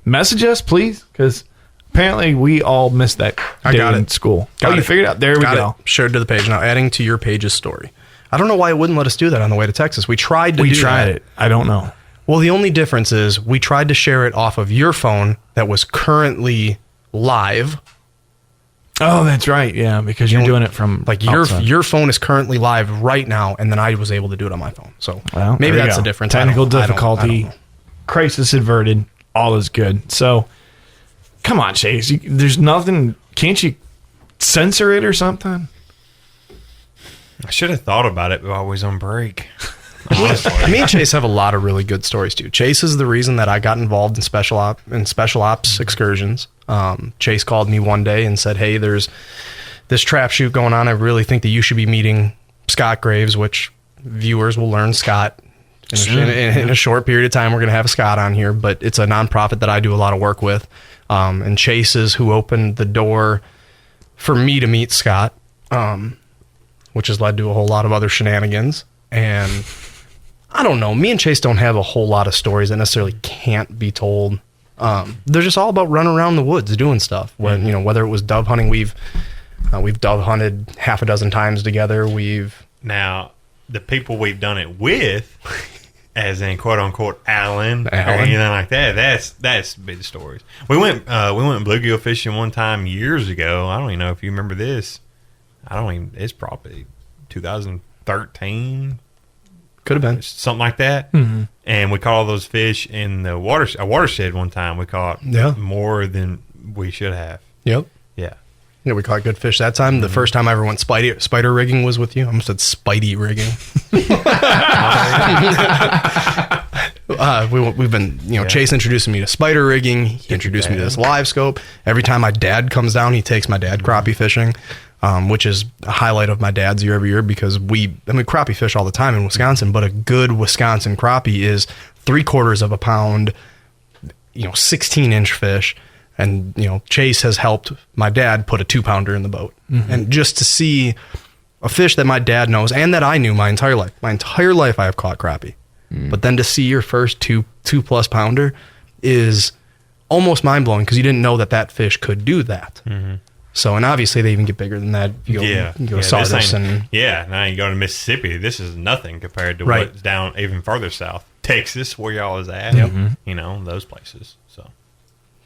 message us, please, because apparently we all missed that. I got it in school. Got you it. figured it out. There we go. Shared to the page now. Adding to your page's story. I don't know why it wouldn't let us do that on the way to Texas. We tried it. I don't know. Well, the only difference is we tried to share it off of your phone that was currently live. Oh, that's right. Yeah, because you're doing it from like your phone is currently live right now, and then I was able to do it on my phone. So maybe that's the difference. Technical difficulty, crisis averted. All is good. So come on, Chase. There's nothing. Can't you censor it or something? I should have thought about it while I was on break. Me and Chase have a lot of really good stories too. Chase is the reason that I got involved in special ops excursions. Chase called me one day and said, "Hey, there's this trap shoot going on. I really think that you should be meeting Scott Graves," which viewers will learn Scott in a short period of time. We're going to have a Scott on here, but it's a nonprofit that I do a lot of work with. And Chase is who opened the door for me to meet Scott, which has led to a whole lot of other shenanigans. And I don't know. Me and Chase don't have a whole lot of stories that necessarily can't be told. They're just all about running around the woods doing stuff. When whether it was dove hunting, we've dove hunted half a dozen times together. Now the people we've done it with, as in quote unquote Alan or anything like that. That's big stories. We went bluegill fishing one time years ago. I don't even know if you remember this. It's probably 2013. Could have been something like that. Mm-hmm. And we caught all those fish in the watershed one time. We caught more than we should have. Yep. Yeah. Yeah, we caught good fish that time. Mm-hmm. The first time I ever went spider rigging was with you. I almost said Spidey rigging. We've been, Chase introducing me to spider rigging. He introduced me to this live scope. Every time my dad comes down, he takes my dad crappie fishing, which is a highlight of my dad's year every year because we crappie fish all the time in Wisconsin, but a good Wisconsin crappie is 3/4 of a pound, 16-inch fish. And, Chase has helped my dad put a 2-pounder in the boat. Mm-hmm. And just to see a fish that my dad knows and that I knew my entire life. My entire life I have caught crappie. Mm. But then to see your first 2+ pounder is almost mind-blowing because you didn't know that fish could do that. Mm-hmm. So, and obviously they even get bigger than that. You go to Sardis and... Yeah, now you go to Mississippi. This is nothing compared to what's down even further south. Texas, where y'all is at. Yep. Those places. So...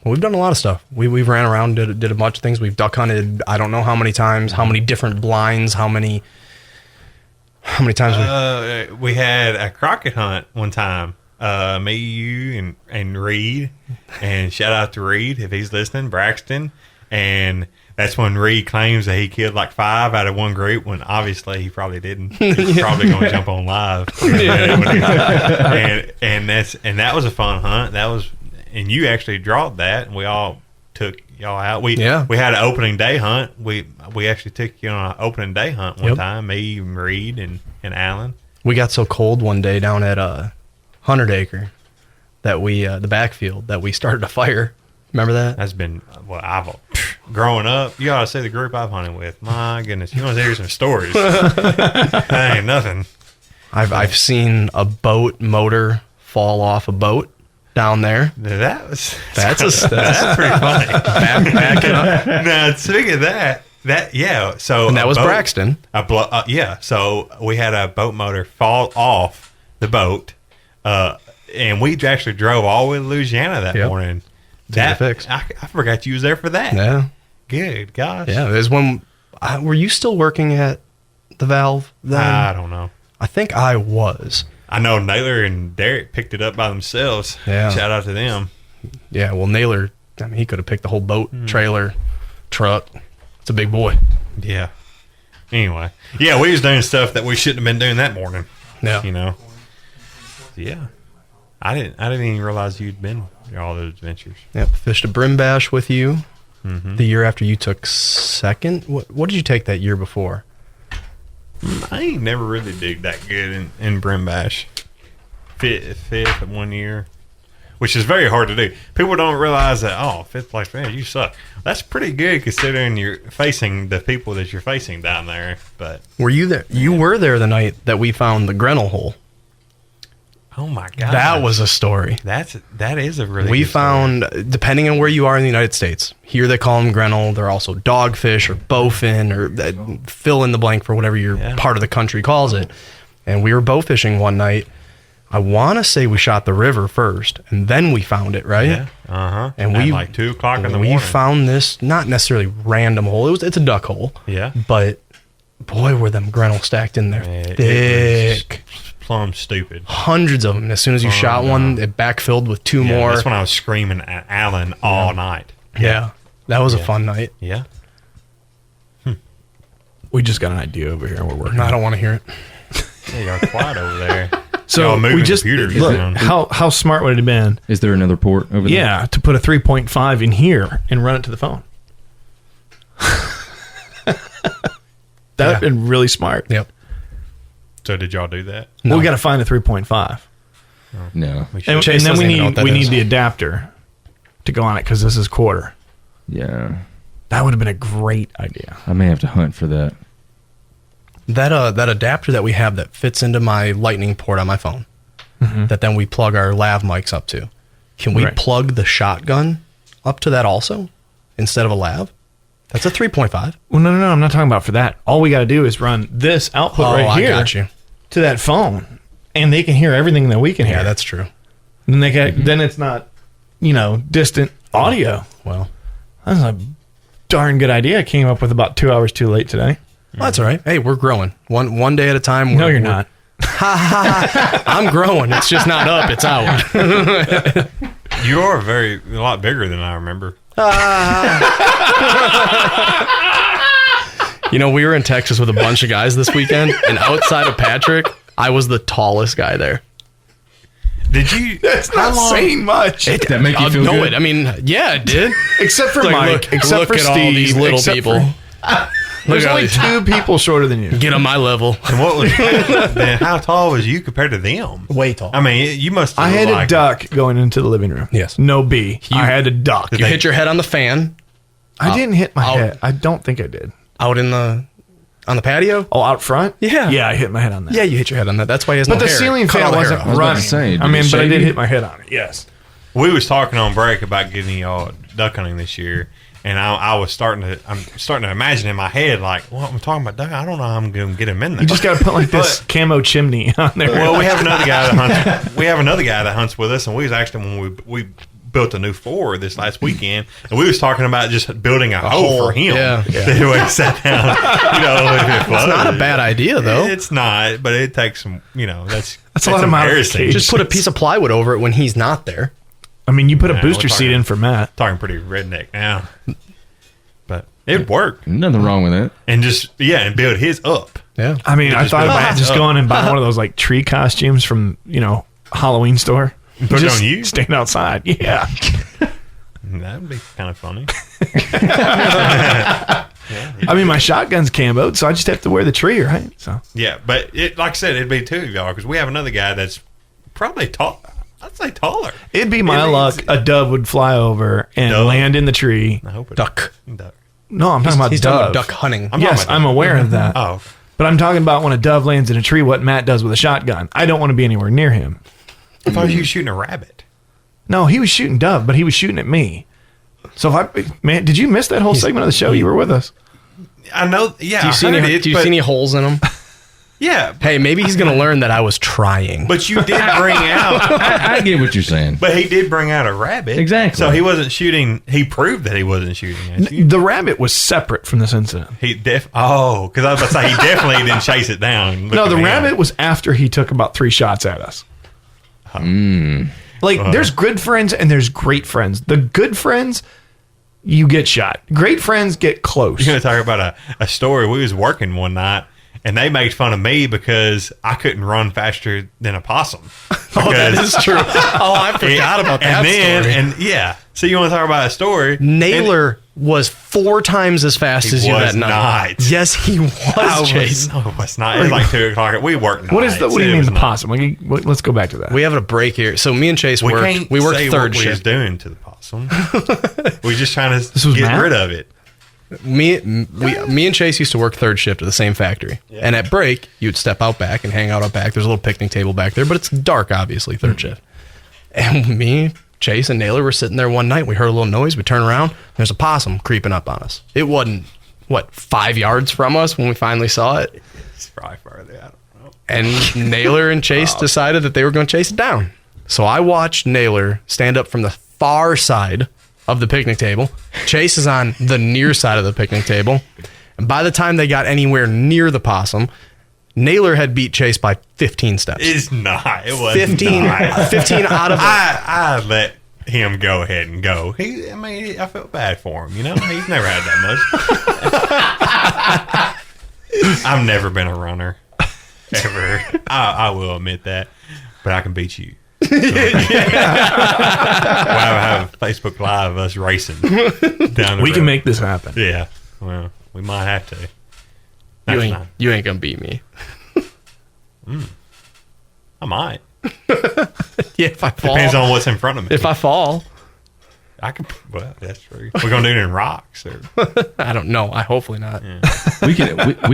Well, we've done a lot of stuff. We've ran around, did a bunch of things. We've duck hunted, I don't know how many times, how many different blinds, how many times we had a crockett hunt one time. Me, you, and Reed. And shout out to Reed if he's listening, Braxton. And that's when Reed claims that he killed like 5 out of one group when obviously he probably didn't. He's probably going to jump on live. and that was a fun hunt. And you actually drawed that, and we all took y'all out. We had an opening day hunt. We actually took you on an opening day hunt one time. Me, Reed, and Alan. We got so cold one day down at 100 Acre that we the backfield that we started a fire. Remember that? That's been I've growing up. You ought to see the group I've hunted with. My goodness, you want to hear some stories? That ain't nothing. I've seen a boat motor fall off a boat. Down there. That's pretty funny. Back it up. Now, speaking of that. So and that was Braxton. So we had a boat motor fall off the boat, and we actually drove all the way to Louisiana that morning. I forgot you was there for that. Yeah. Good gosh. Yeah, it was when. Were you still working at the Valve then? I don't know. I think I was. I know Naylor and Derek picked it up by themselves. Yeah. Shout out to them. Yeah, well, Naylor, he could have picked the whole boat, trailer, truck. It's a big boy. Yeah. Anyway. Yeah, we was doing stuff that we shouldn't have been doing that morning. Yeah. Yeah. I didn't even realize you'd been all those adventures. Yep. Fished a brim bash with you the year after you took second. What did you take that year before? I ain't never really dig that good in brim bash. Fifth of 1 year, which is very hard to do. People don't realize that. Oh, 5th place, man, you suck. That's pretty good considering you're facing the people that you're facing down there. But were you there? You were there the night that we found the Grinnell hole. Oh my god, that was a story. That is a really. We good found, story. Depending on where you are in the United States, here they call them Grinnell. They're also dogfish or bowfin or fill in the blank for whatever your part of the country calls it. And we were bow fishing one night. I want to say we shot the river first, and then we found it, right? Yeah. And at like 2 o'clock in the morning. We found this not necessarily random hole. It's a duck hole. Yeah. But boy, were them Grinnell stacked in there thick. Plumb stupid. Hundreds of them. As soon as you shot one, it backfilled with 2 more. That's when I was screaming at Alan all night. Yeah. That was a fun night. Yeah. We just got an idea over here and we're working. I don't want to hear it. They are quiet over there. So we just look, how smart would it have been? Is there another port over there? Yeah, to put a 3.5 in here and run it to the phone. That would have been really smart. Yep. So did y'all do that? No. We got to find a 3.5. No. And then we need the adapter to go on it because this is quarter. Yeah. That would have been a great idea. I may have to hunt for that. That adapter that we have that fits into my lightning port on my phone, that then we plug our lav mics up to. Can we plug the shotgun up to that also instead of a lav? That's a 3.5. Well, no, I'm not talking about for that. All we got to do is run this output right here to that phone, and they can hear everything that we can hear. Yeah, that's true. And then it's not, distant audio. Well, that's a darn good idea. I came up with about 2 hours too late today. Well, that's all right. Hey, we're growing. One day at a time. No, you're not. I'm growing. It's just not up. It's out. You are a lot bigger than I remember. We were in Texas with a bunch of guys this weekend, and outside of Patrick, I was the tallest guy there. Did you? That's not saying much. That make you feel know good? it. I mean, yeah, it did. Except for Like, Mike. Except look for at Steve. all these little except people. There's at all only these- 2 people shorter than you. Get on my level. And what was? Then how tall was you compared to them? Way tall. I mean, you must. I had a duck going into the living room. Yes. No B. I had a duck. You hit your head on the fan I didn't hit my I'll- head. I don't think I did. out on the patio. Oh, out front? Yeah. Yeah, I hit my head on that. Yeah, you hit your head on that. That's why he has But no the hair. ceiling Cut fan all the hair wasn't off. was about to running. say, did I it mean, but I shave did you? hit my head on it. Yes. We was talking on break about getting y'all duck hunting this year, and I'm starting to imagine in my head like, well, I'm talking about duck. I don't know how I'm going to get him in there. You just got to put like this camo chimney on there. Well, we have another guy that hunts. We have another guy that hunts with us, and we was actually when we built a new floor this last weekend, and we was talking about just building a hole for him. Yeah. That we sat down. If it It's not a bad idea though. It's not, but it takes some. That's a lot of embarrassing. modification. Just put a piece of plywood over it when he's not there. I mean, you put a Yeah, booster we're seat talking- in for Matt. Talking pretty redneck now, but it worked, Nothing wrong with that. and and build his up. Yeah. I mean, I just thought build about it just up. going and buying one of those like tree costumes from, Halloween store. Put it Just on you? Stand outside. Yeah. That would be kind of funny. I mean, my shotgun's camoed, so I just have to wear the tree, right? So Yeah, but like I said, it'd be 2 of y'all because we have another guy that's probably tall. I'd say taller. it'd be my It is- luck. A dove would fly over and Dove? land in the tree. I hope it Duck. Duck. No, I'm talking about He's dove. talking about duck hunting. I'm Yes, talking about I'm duck. aware of that. Oh, But I'm talking about when a dove lands in a tree, what Matt does with a shotgun. I don't want to be anywhere near him. I thought you were shooting a rabbit. No, he was shooting dove, but he was shooting at me. So man, did you miss that whole segment of the show? You were with us. I know. Yeah, Do you, see any, do you see any holes in him? Yeah, Hey, maybe he's going to learn that I was trying. but you did bring out. I get what you're saying. But he did bring out a rabbit. Exactly. So he wasn't shooting. He proved that he wasn't shooting at you. The rabbit was separate from this incident. Because I was about to say he definitely didn't chase it down. No, the Look at rabbit him. was after he took about 3 shots at us. Like, there's good friends and there's great friends. The good friends, you get shot. Great friends get close. You're going to talk about a story. We was working one night, and they made fun of me because I couldn't run faster than a possum. Oh, that is true. Oh, I forgot about that story. So you want to talk about a story? Naylor was 4 times as fast He as you was that night. not. Yes, he was, Chase. No, it was not. It was like 2 o'clock. We worked nights. What do you It mean was the not. possum? Let's go back to that. We have a break here. So me and Chase We worked. can't We worked say third what we was shift. doing to the possum. We're just trying was to get Matt? rid of it. Me and Chase used to work third shift at the same factory. And at break, you'd step out back and hang out back. There's a little picnic table back there, but it's dark, obviously, third shift. And me, Chase, and Naylor were sitting there one night. We heard a little noise. We turn around. There's a possum creeping up on us. It wasn't, 5 yards from us when we finally saw it. It's probably farther. I don't know. And Naylor and Chase decided that they were going to chase it down. So I watched Naylor stand up from the far side of the picnic table. Chase is on the near side of the picnic table. And by the time they got anywhere near the possum, Naylor had beat Chase by 15 steps. It's not. It was 15 out of I let him go ahead and go. I felt bad for him. He's never had that much. I've never been a runner, ever. I will admit that, but I can beat you. We'll have Facebook Live of us racing down the We can road. make this happen. Yeah. Well, we might have to. you That's ain't, not. you ain't going to beat me. I might. Yeah, if I fall. Depends on what's in front of me. If I fall. I can. Well, that's true. We're gonna do it in rocks. Or, I don't know. Hopefully not. We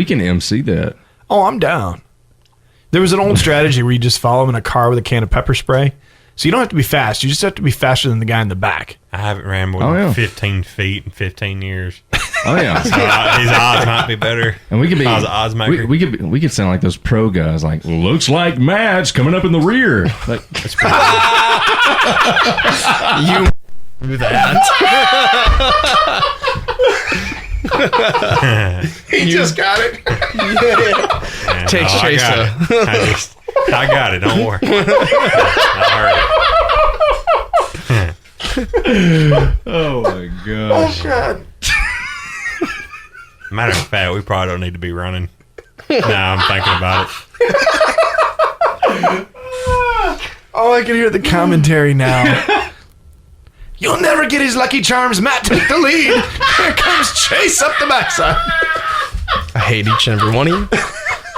can MC that. Oh, I'm down. There was an old strategy where you just follow him in a car with a can of pepper spray. So you don't have to be fast. You just have to be faster than the guy in the back. I haven't ran more Oh, than yeah. 15 feet in 15 years. Oh yeah. So his odds might be better. And we could be I was an odds maker. we could sound like those pro guys. Like, looks like Matt's coming up in the rear. Like, That's pretty You do that. He just got it. Man, Takes I Chase got it. I got it. Don't worry. oh my gosh. God. Matter of fact, we probably don't need to be running. Now I'm thinking about it. Oh, I can hear the commentary now. You'll never get his Lucky Charms. Matt took the lead. Here comes Chase up the backside. I hate each and every one of you.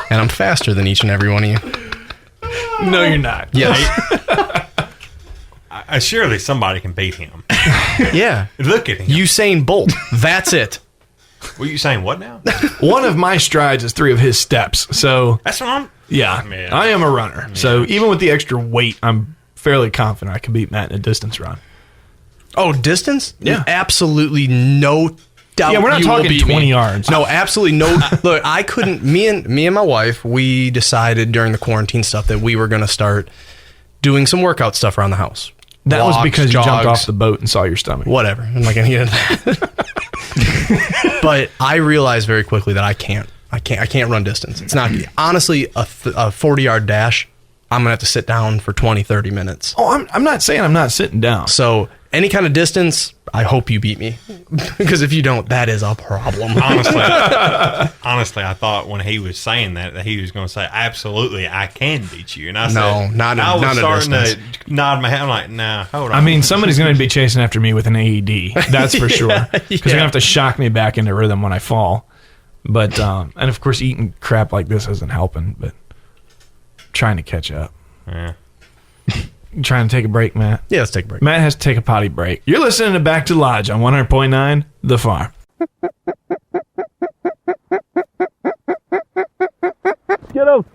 And I'm faster than each and every one of you. No, you're not. Yes. Surely somebody can beat him. Yeah. Look at him. Usain Bolt. That's it. Were you saying what now? One of my strides is 3 of his steps. So, That's what I'm... yeah, Man. I am a runner. So, even with the extra weight, I'm fairly confident I can beat Matt in a distance run. Oh, distance? Yeah. Absolutely no doubt. Yeah, we're not you will talking beat 20 me. yards. No, absolutely no. Look, I couldn't. Me and my wife, we decided during the quarantine stuff that we were going to start doing some workout stuff around the house. That was Walks, because you jumped jogs, off the boat and saw your stomach. Whatever. I'm not going to get into that. But I realized very quickly that I can't run distance. It's not honestly a 40-yard dash. I'm gonna have to sit down for 20, 30 minutes. Oh, I'm not saying I'm not sitting down. So any kind of distance, I hope you beat me. Because if you don't, that is a problem. Honestly, I thought when he was saying that he was going to say, absolutely, I can beat you. And I No, said, not I was a starting distance. to nod my head. I'm like, nah, hold on. I mean, somebody's going to be chasing after me with an AED. That's for sure. Because they're going to have to shock me back into rhythm when I fall. But, and of course, eating crap like this isn't helping, but trying to catch up. Yeah. You trying to take a break, Matt? Yeah, let's take a break. Matt has to take a potty break. You're listening to Back to Lodge on 100.9 The Farm. Get up.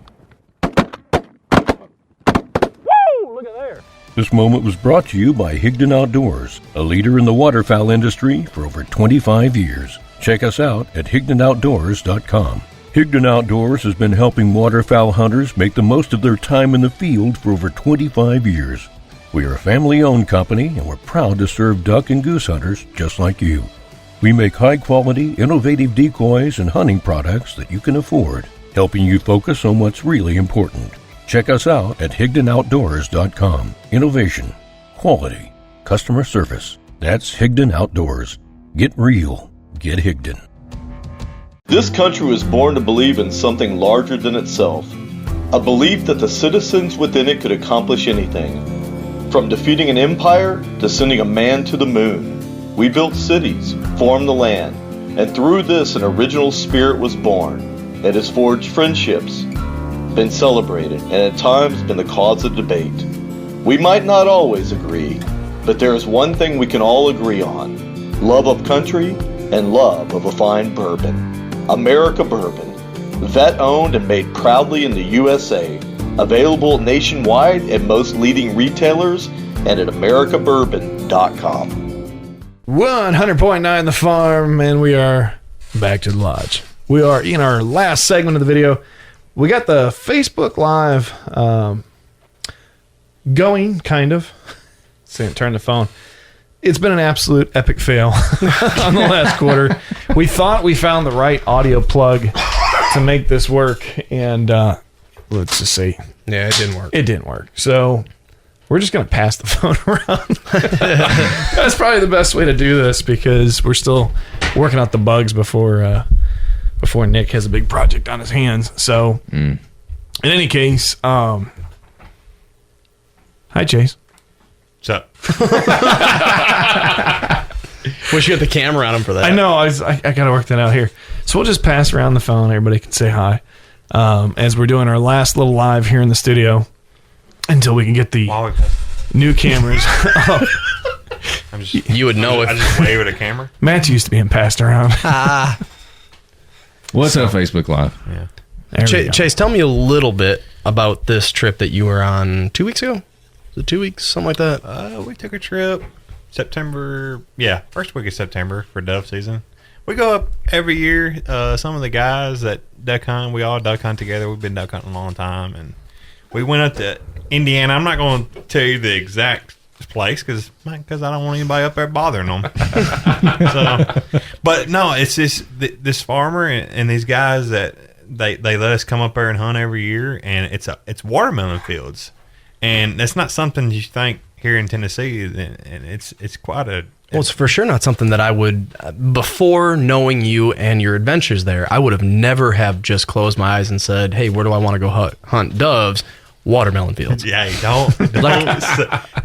Woo! Look at there. This moment was brought to you by Higdon Outdoors, a leader in the waterfowl industry for over 25 years. Check us out at HigdonOutdoors.com. Higdon Outdoors has been helping waterfowl hunters make the most of their time in the field for over 25 years. We are a family-owned company, and we're proud to serve duck and goose hunters just like you. We make high-quality, innovative decoys and hunting products that you can afford, helping you focus on what's really important. Check us out at HigdonOutdoors.com. Innovation, quality, customer service. That's Higdon Outdoors. Get real. Get Higdon. This country was born to believe in something larger than itself, a belief that the citizens within it could accomplish anything. From defeating an empire to sending a man to the moon, we built cities, formed the land, and through this an original spirit was born. It has forged friendships, been celebrated, and at times been the cause of debate. We might not always agree, but there is one thing we can all agree on: love of country and love of a fine bourbon. America Bourbon, vet-owned and made proudly in the USA, available nationwide at most leading retailers and at americabourbon.com. 100.9 The Farm, and we are back to the lodge. We are in our last segment of the video. We got the Facebook Live going, kind of. Turn the phone. It's been an absolute epic fail on the last quarter. We thought we found the right audio plug to make this work, and let's just see. Yeah, it didn't work. It didn't work. So we're just going to pass the phone around. That's probably the best way to do this, because we're still working out the bugs before Nick has a big project on his hands. So in any case, hi, Chase. What's up? Wish you had the camera on him for that. I know. I got to work that out here. So we'll just pass around the phone. Everybody can say hi as we're doing our last little live here in the studio until we can get the new cameras up. You would know I if just wave at a camera. Matt's used to being passed around. What's up, Facebook Live? Yeah. There we go. Chase, tell me a little bit about this trip that you were on 2 weeks ago. Was it 2 weeks? Something like that? We took a trip September, first week of September for dove season. We go up every year. Some of the guys that duck hunt, we all duck hunt together. We've been duck hunting a long time, and we went up to Indiana. I'm not going to tell you the exact place because I don't want anybody up there bothering them. But no, it's just this farmer and these guys that they let us come up there and hunt every year, and it's watermelon fields. And that's not something you think here in Tennessee, and it's quite a... Well, it's for sure not something that I would, before knowing you and your adventures there, I would have never have just closed my eyes and said, hey, where do I want to go hunt doves? watermelon fields. Yeah,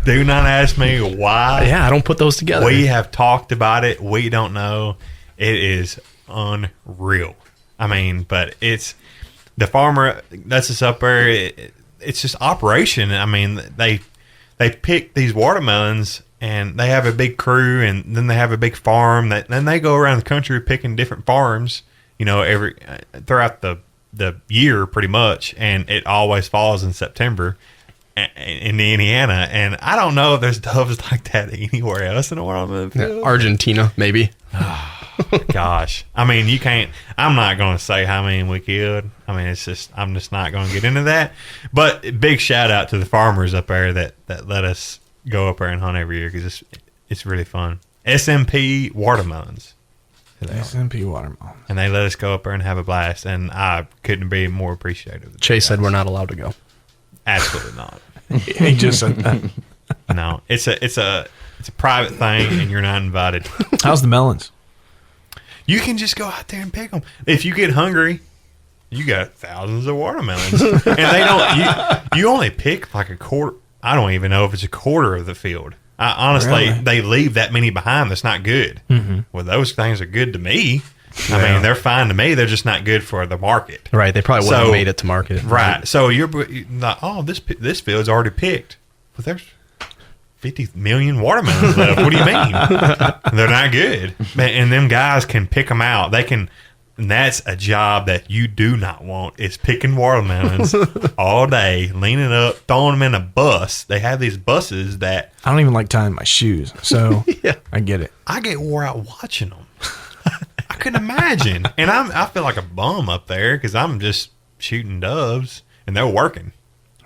do not ask me why. Yeah, I don't put those together. We have talked about it. We don't know. It is unreal. I mean, but it's the farmer that's just up there. It's just operation. I mean, they pick these watermelons and they have a big crew, and then they have a big farm then they go around the country picking different farms, every throughout the year pretty much, and it always falls in September in Indiana. And I don't know if there's doves like that anywhere else in the world. Argentina, maybe. Gosh, I mean, you can't. I'm not going to say how many we killed. I mean, I'm just not going to get into that. But big shout out to the farmers up there that let us go up there and hunt every year, because it's really fun. SMP watermelons. SMP watermelon. And they let us go up there and have a blast, and I couldn't be more appreciative. Chase said we're not allowed to go. Absolutely not. He just said that. No, it's a private thing, and you're not invited. How's the melons? You can just go out there and pick them. If you get hungry, you got thousands of watermelons, and they don't. You only pick like a quarter. I don't even know if it's a quarter of the field. Honestly, Really? They leave that many behind. That's not good. Mm-hmm. Well, those things are good to me. Yeah. I mean, they're fine to me. They're just not good for the market. Right. They probably wouldn't have made it to market. Right. So you're like, oh, this field's already picked. Well, there's 50 million watermelons left. What do you mean? They're not good. And them guys can pick them out. They can. And that's a job that you do not want. It's picking watermelons all day, leaning up, throwing them in a bus. They have these buses that... I don't even like tying my shoes, so yeah. I get it. I get wore out watching them. I couldn't imagine. And I feel like a bum up there because I'm just shooting doves, and they're working.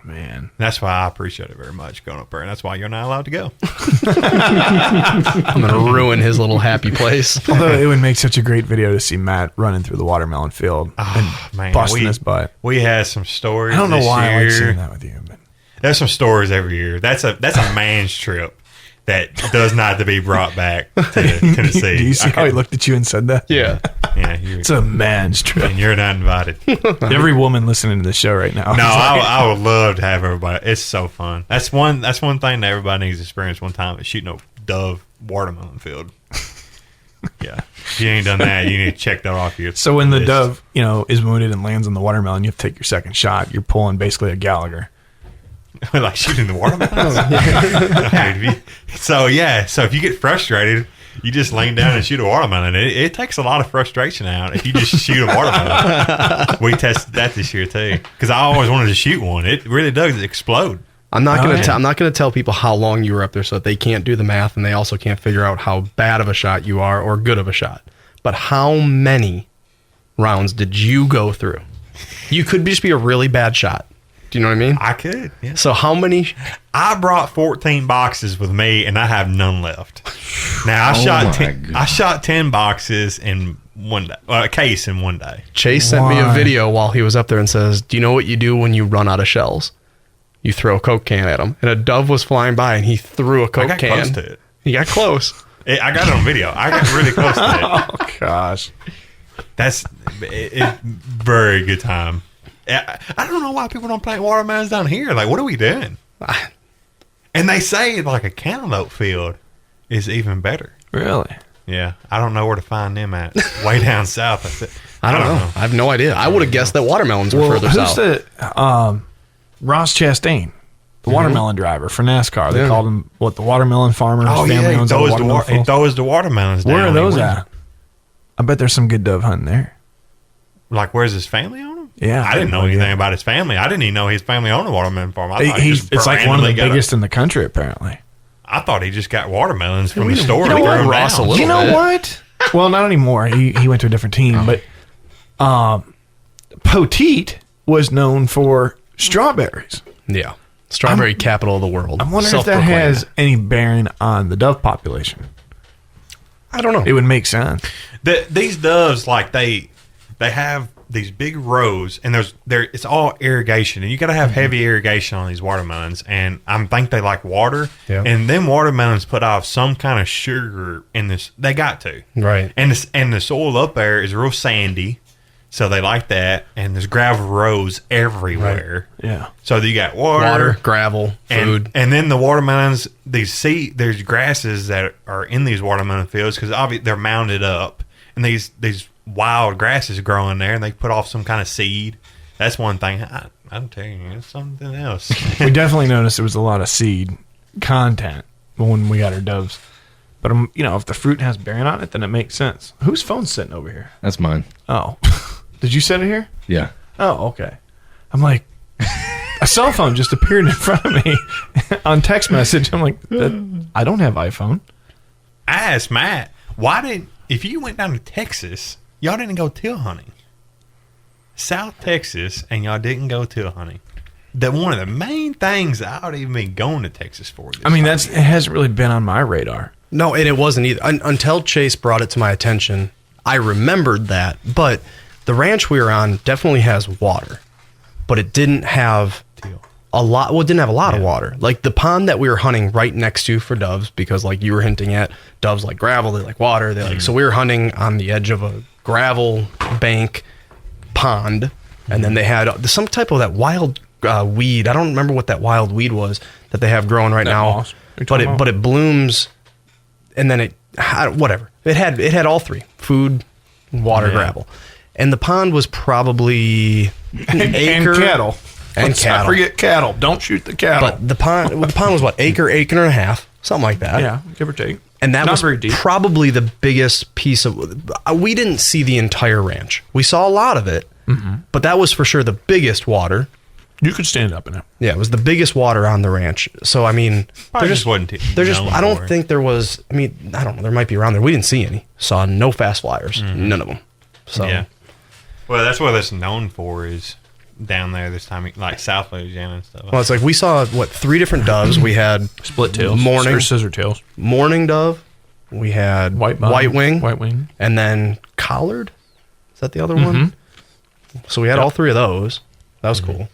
Man. That's why I appreciate it very much going up there, and that's why you're not allowed to go. I'm going to ruin his little happy place. Although it would make such a great video to see Matt running through the watermelon field and busting his butt. We had some stories. I don't know this why year. I like seeing that with you. But. There's some stories every year. That's a man's trip that does not have to be brought back to Tennessee. Do you see how he looked at you and said that? Yeah. Yeah, it's a man's trip. And you're not invited. Every woman listening to this show right now. No, I would love to have everybody. It's so fun. That's one thing that everybody needs to experience one time is shooting a dove watermelon field. Yeah. If you ain't done that, you need to check that off your So when the dove, is wounded and lands on the watermelon, you have to take your second shot. You're pulling basically a Gallagher. Like shooting the watermelons? So if you get frustrated, you just lay down and shoot a watermelon. It takes a lot of frustration out if you just shoot a watermelon. We tested that this year too, because I always wanted to shoot one. It really does explode. I'm not gonna tell people how long you were up there, so that they can't do the math and they also can't figure out how bad of a shot you are or good of a shot. But how many rounds did you go through? You could just be a really bad shot. Do you know what I mean? I could. Yeah. So how many? I brought 14 boxes with me, and I have none left. Now I shot 10 boxes in one day, a case in one day. Chase sent me a video while he was up there and says, "Do you know what you do when you run out of shells? You throw a Coke can at him." And a dove was flying by, and he threw a Coke can. I got close to it. He got close. I got it on video. I got really close to it. Oh gosh, that's very good time. I don't know why people don't plant watermelons down here. Like, what are we doing? And they say like a cantaloupe field is even better. Really? Yeah. I don't know where to find them at. Way down south. I don't know. I have no idea. I would have guessed that watermelons were further south. Who's the Ross Chastain, the watermelon driver for NASCAR? They called him the watermelon farmer. His family owns all the watermelon he throws the watermelons down. Where are those at? I bet there's some good dove hunting there. Like, where's his family on them? Yeah, I didn't know anything about his family. I didn't even know his family owned a watermelon farm. I thought it's like one of the biggest in the country, apparently. I thought he just got watermelons from the store. You know what? Well, not anymore. He went to a different team, but Poteet was known for strawberries. Yeah, strawberry capital of the world. I'm wondering if that has any bearing on the dove population. I don't know. It would make sense. These doves, like they have these big rows, and it's all irrigation, and you got to have heavy irrigation on these watermelons. And I think they like water, and then watermelons put off some kind of sugar in this. They got to right, and the soil up there is real sandy, So they like that, and there's gravel roads everywhere. Yeah. So you got water, gravel, food. and then the watermelons. There's grasses that are in these watermelon fields because obviously they're mounded up, and these wild grasses growing there, and they put off some kind of seed. That's one thing. I'm telling you, it's something else. We definitely noticed there was a lot of seed content when we got our doves. But if the fruit has bearing on it, then it makes sense. Whose phone's sitting over here? That's mine. Oh. Did you set it here? Yeah. Oh, okay. I'm like, a cell phone just appeared in front of me on text message. I'm like, I don't have iPhone. I asked Matt, if you went down to Texas, y'all didn't go teal hunting. South Texas, and y'all didn't go teal hunting. One of the main things I would even be going to Texas for. It hasn't really been on my radar. No, and it wasn't either. Until Chase brought it to my attention, I remembered that. But the ranch we were on definitely has water, but it didn't have a lot. Well, it didn't have a lot of water. Like the pond that we were hunting right next to for doves, because like you were hinting at, doves like gravel, they like water. So we were hunting on the edge of a gravel bank pond, and then they had some type of that wild weed. I don't remember what that wild weed was that they have growing right now, moss. but it blooms, and then whatever. It had all three: food, water, gravel. And the pond was probably an acre. And cattle. And cattle. Not forget cattle. Don't shoot the cattle. But the pond was what, acre and a half, something like that. Yeah, give or take. And that Not was very deep. probably the biggest piece of. We didn't see the entire ranch. We saw a lot of it, but that was for sure the biggest water. You could stand up in it. Yeah, it was the biggest water on the ranch. So I mean, there just wasn't. I don't think there was. I mean, I don't know. There might be around there. We didn't see any. Saw no fast flyers. None of them. So yeah. Well, that's what it's known for is down there this time, like South Louisiana and stuff. Well, it's like we saw 3 different doves. We had split tails, morning or scissor tails, morning dove. We had white wing, and then collared. Is that the other one? So we had all 3 of those. That was cool.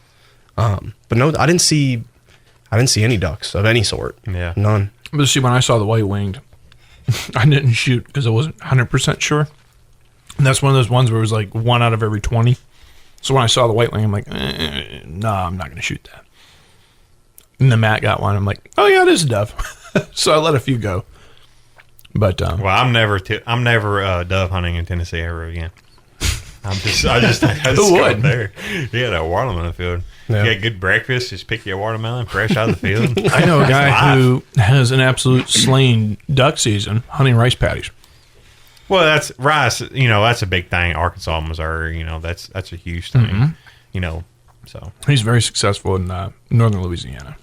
But no, I didn't see any ducks of any sort. Yeah, none. But see, when I saw the white winged, I didn't shoot because I wasn't 100% sure. And that's one of those ones where it was like 1 out of every 20. So when I saw the white wing, I'm like, no, I'm not going to shoot that. And then Matt got one. I'm like, oh yeah, it is a dove. So I let a few go. But well, I'm never dove hunting in Tennessee ever again. I just go there. Yeah, that watermelon field. Yeah. You get good breakfast. Just pick your watermelon fresh out of the field. I know a guy who has an absolute slain duck season hunting rice paddies. Well, that's rice. That's a big thing. Arkansas, Missouri. That's a huge thing. So he's very successful in northern Louisiana.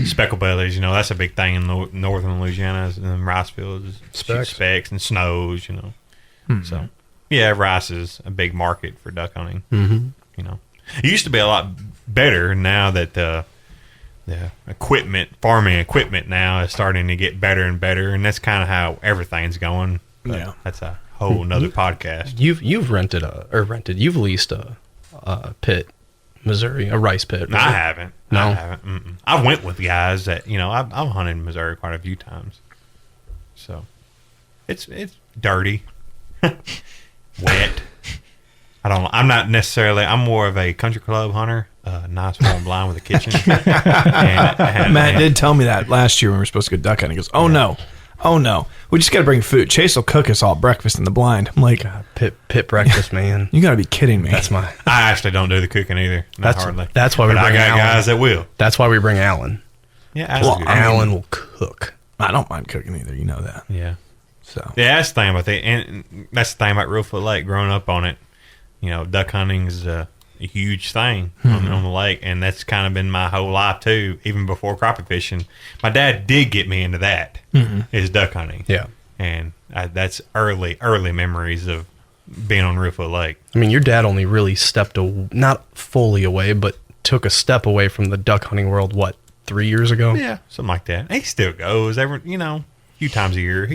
Speckled bellies. That's a big thing in northern Louisiana. And rice fields, specks and snows. So yeah, rice is a big market for duck hunting. It used to be a lot better. Now that the farming equipment now is starting to get better and better, and that's kind of how everything's going. Yeah, that's a whole nother podcast. You've you've leased a pit, Missouri, a rice pit. I haven't. No, I haven't. I went with guys that I've hunted in Missouri quite a few times. So it's dirty, wet. I'm not necessarily. I'm more of a country club hunter. Nice warm blind with a kitchen. and Matt did tell me that last year when we were supposed to go duck hunting. He goes, "Oh no, we just got to bring food. Chase will cook us all breakfast in the blind." I'm like, God, pit breakfast, man. You got to be kidding me. I actually don't do the cooking either. Hardly. That's why we bring I got Alan. Guys that will. That's why we bring Alan. Yeah, Alan will cook. I don't mind cooking either. You know that. Yeah. So yeah, that's the thing about that's the thing about Reelfoot Lake. Growing up on it, duck hunting is a huge thing on the lake, and that's kind of been my whole life too. Even before crappie fishing, my dad did get me into that. Is duck hunting. Yeah, and that's early memories of being on Reelfoot Lake. I mean, your dad only really stepped not fully away, but took a step away from the duck hunting world. What, 3 years ago? Yeah, something like that. He still goes a few times a year.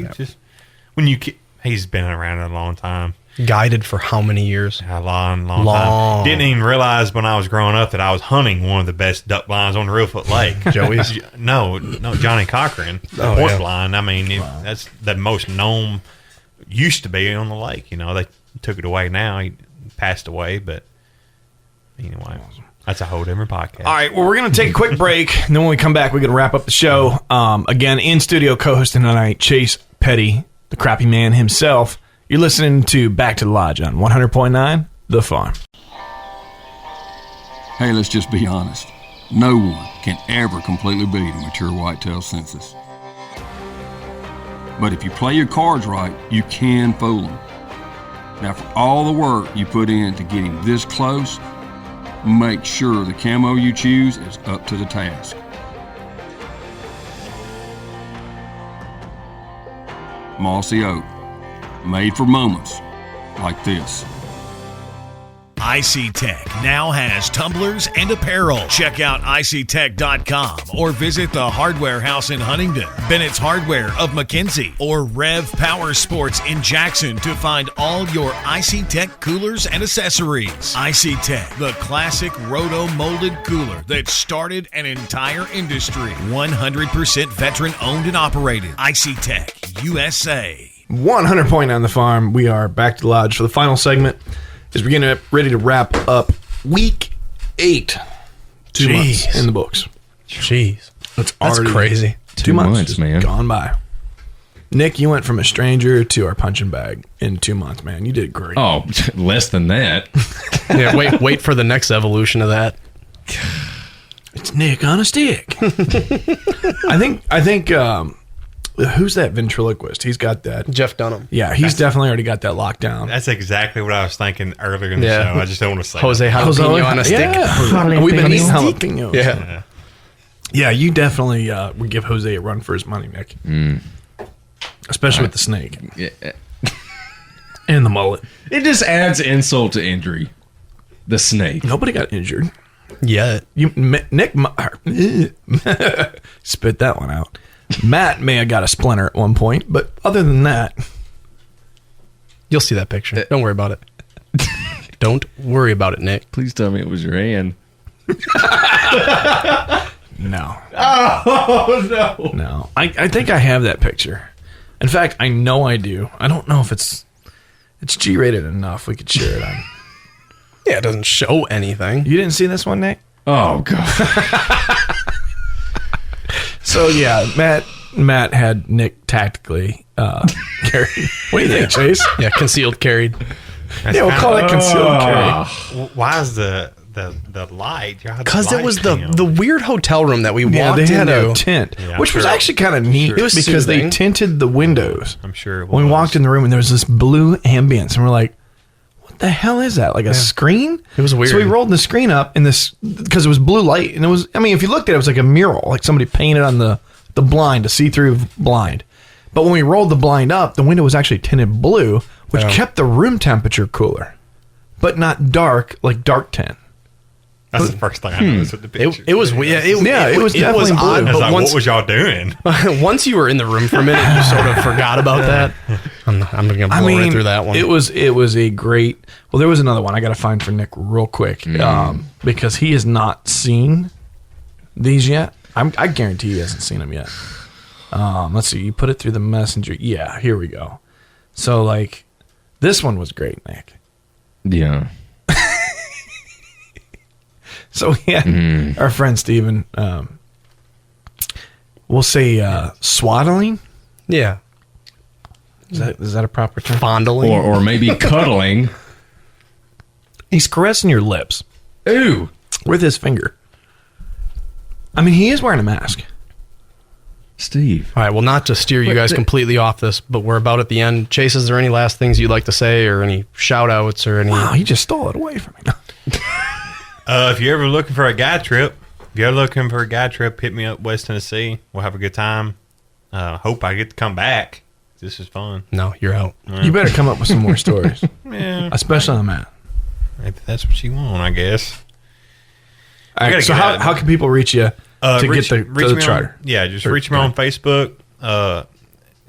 He's been around a long time. Guided for how many years? A long time. Didn't even realize when I was growing up that I was hunting one of the best duck blinds on Reelfoot Lake. Joey's? No, Johnny Cochran. The port blind. I mean, that's the most known, used to be on the lake. They took it away now. passed away. But anyway, that's a whole different podcast. All right, well, we're going to take a quick break, and then when we come back, we're going to wrap up the show. Again, in studio co-hosting tonight, Chase Petty, the Crappie Man himself. You're listening to Back to the Lodge on 100.9 The Farm. Hey, let's just be honest. No one can ever completely beat a mature whitetail census. But if you play your cards right, you can fool them. Now, for all the work you put in to getting this close, make sure the camo you choose is up to the task. Mossy Oak, made for moments like this. Icey-Tek now has tumblers and apparel. Check out Icey-Tek.com or visit the Hardware House in Huntington, Bennett's Hardware of McKenzie, or Rev Power Sports in Jackson to find all your Icey-Tek coolers and accessories. Icey-Tek, the classic roto-molded cooler that started an entire industry. 100% veteran-owned and operated. Icey-Tek, USA. 100.9 The Farm. We are back to the lodge for the final segment. Is we're getting ready to wrap up week 8. 2 months in the books. Jeez. That's crazy. 2 months, man. Gone by. Nick, you went from a stranger to our punching bag in 2 months, man. You did great. Oh, less than that. Yeah, wait for the next evolution of that. It's Nick on a stick. I think who's that ventriloquist? He's got that. Jeff Dunham. Yeah, he's definitely already got that locked down. That's exactly what I was thinking earlier in the show. I just don't want to say Jose that. Jalapeno on a stick. Yeah. We've been eating jalapenos. Yeah. Yeah, you definitely would give Jose a run for his money, Nick. Especially with the snake. Yeah. And the mullet. It just adds insult to injury. The snake. Nobody got injured. Yeah. Nick spit that one out. Matt may have got a splinter at one point, but other than that, you'll see that picture. Don't worry about it. Don't worry about it, Nick. Please tell me it was your hand. No. Oh, no. No. I think I have that picture. In fact, I know I do. I don't know if it's G-rated enough. We could share it on. Yeah, it doesn't show anything. You didn't see this one, Nick? Oh, God. So, yeah, Matt had Nick tactically carried. What do you think, Chase? Yeah, concealed carried. Yeah, we'll call it concealed carry. Why is the light? Because it was the weird hotel room that we walked into. They had a tent, which was actually kind of neat. It was because they tinted the windows. I'm sure it was. When we walked in the room, and there was this blue ambience, and we're like, what the hell is that? Like a screen? It was weird. So we rolled the screen up in this, because it was blue light, and it was, I mean, if you looked at it, it was like a mural, like somebody painted on the blind, a see-through blind. But when we rolled the blind up, the window was actually tinted blue, which kept the room temperature cooler, but not dark, like dark tint. That's the first thing I noticed with the picture. It was weird. It was definitely odd. blue. But what was y'all doing? Once you were in the room for a minute, you sort of forgot about that. I'm going to blow right through that one. It was a great. Well, there was another one I got to find for Nick real quick because he has not seen these yet. I guarantee he hasn't seen them yet. Let's see. You put it through the messenger. Yeah, here we go. So like, this one was great, Nick. Yeah. So yeah, our friend Steven, we'll say swaddling. Yeah. Is that a proper term? Fondling. Or maybe cuddling. He's caressing your lips. Ooh. With his finger. I mean, he is wearing a mask. Steve. All right, well, not to steer you guys completely off this, but we're about at the end. Chase, is there any last things you'd like to say or any shout-outs or any... Wow, he just stole it away from me. If you're ever looking for a guide trip, hit me up West Tennessee. We'll have a good time. Hope I get to come back. This is fun. No, you're out. You better come up with some more stories. Yeah. Especially on that. If that's what you want, I guess. All right, so how can people reach you to get the charter? Reach me on Facebook.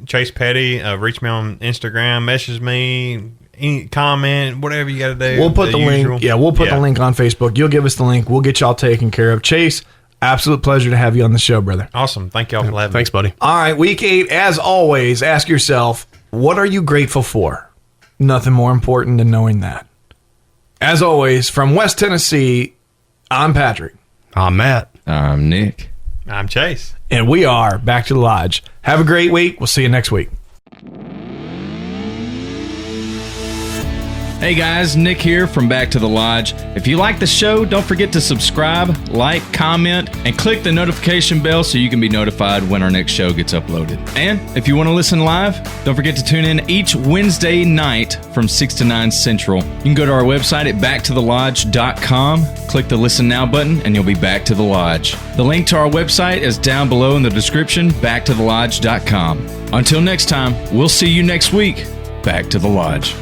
Chase Petty. Reach me on Instagram. Message me. Any comment, whatever you got to do. We'll put the link. Yeah, we'll put the link on Facebook. You'll give us the link. We'll get y'all taken care of. Chase, absolute pleasure to have you on the show, brother. Awesome. Thank y'all for having me. Thanks, buddy. All right, week 8, as always, ask yourself, what are you grateful for? Nothing more important than knowing that. As always, from West Tennessee, I'm Patrick. I'm Matt. I'm Nick. I'm Chase. And we are Back to the Lodge. Have a great week. We'll see you next week. Hey guys, Nick here from Back to the Lodge. If you like the show, don't forget to subscribe, like, comment, and click the notification bell so you can be notified when our next show gets uploaded. And if you want to listen live, don't forget to tune in each Wednesday night from 6 to 9 Central. You can go to our website at backtothelodge.com, click the Listen Now button, and you'll be back to the lodge. The link to our website is down below in the description, backtothelodge.com. Until next time, we'll see you next week. Back to the Lodge.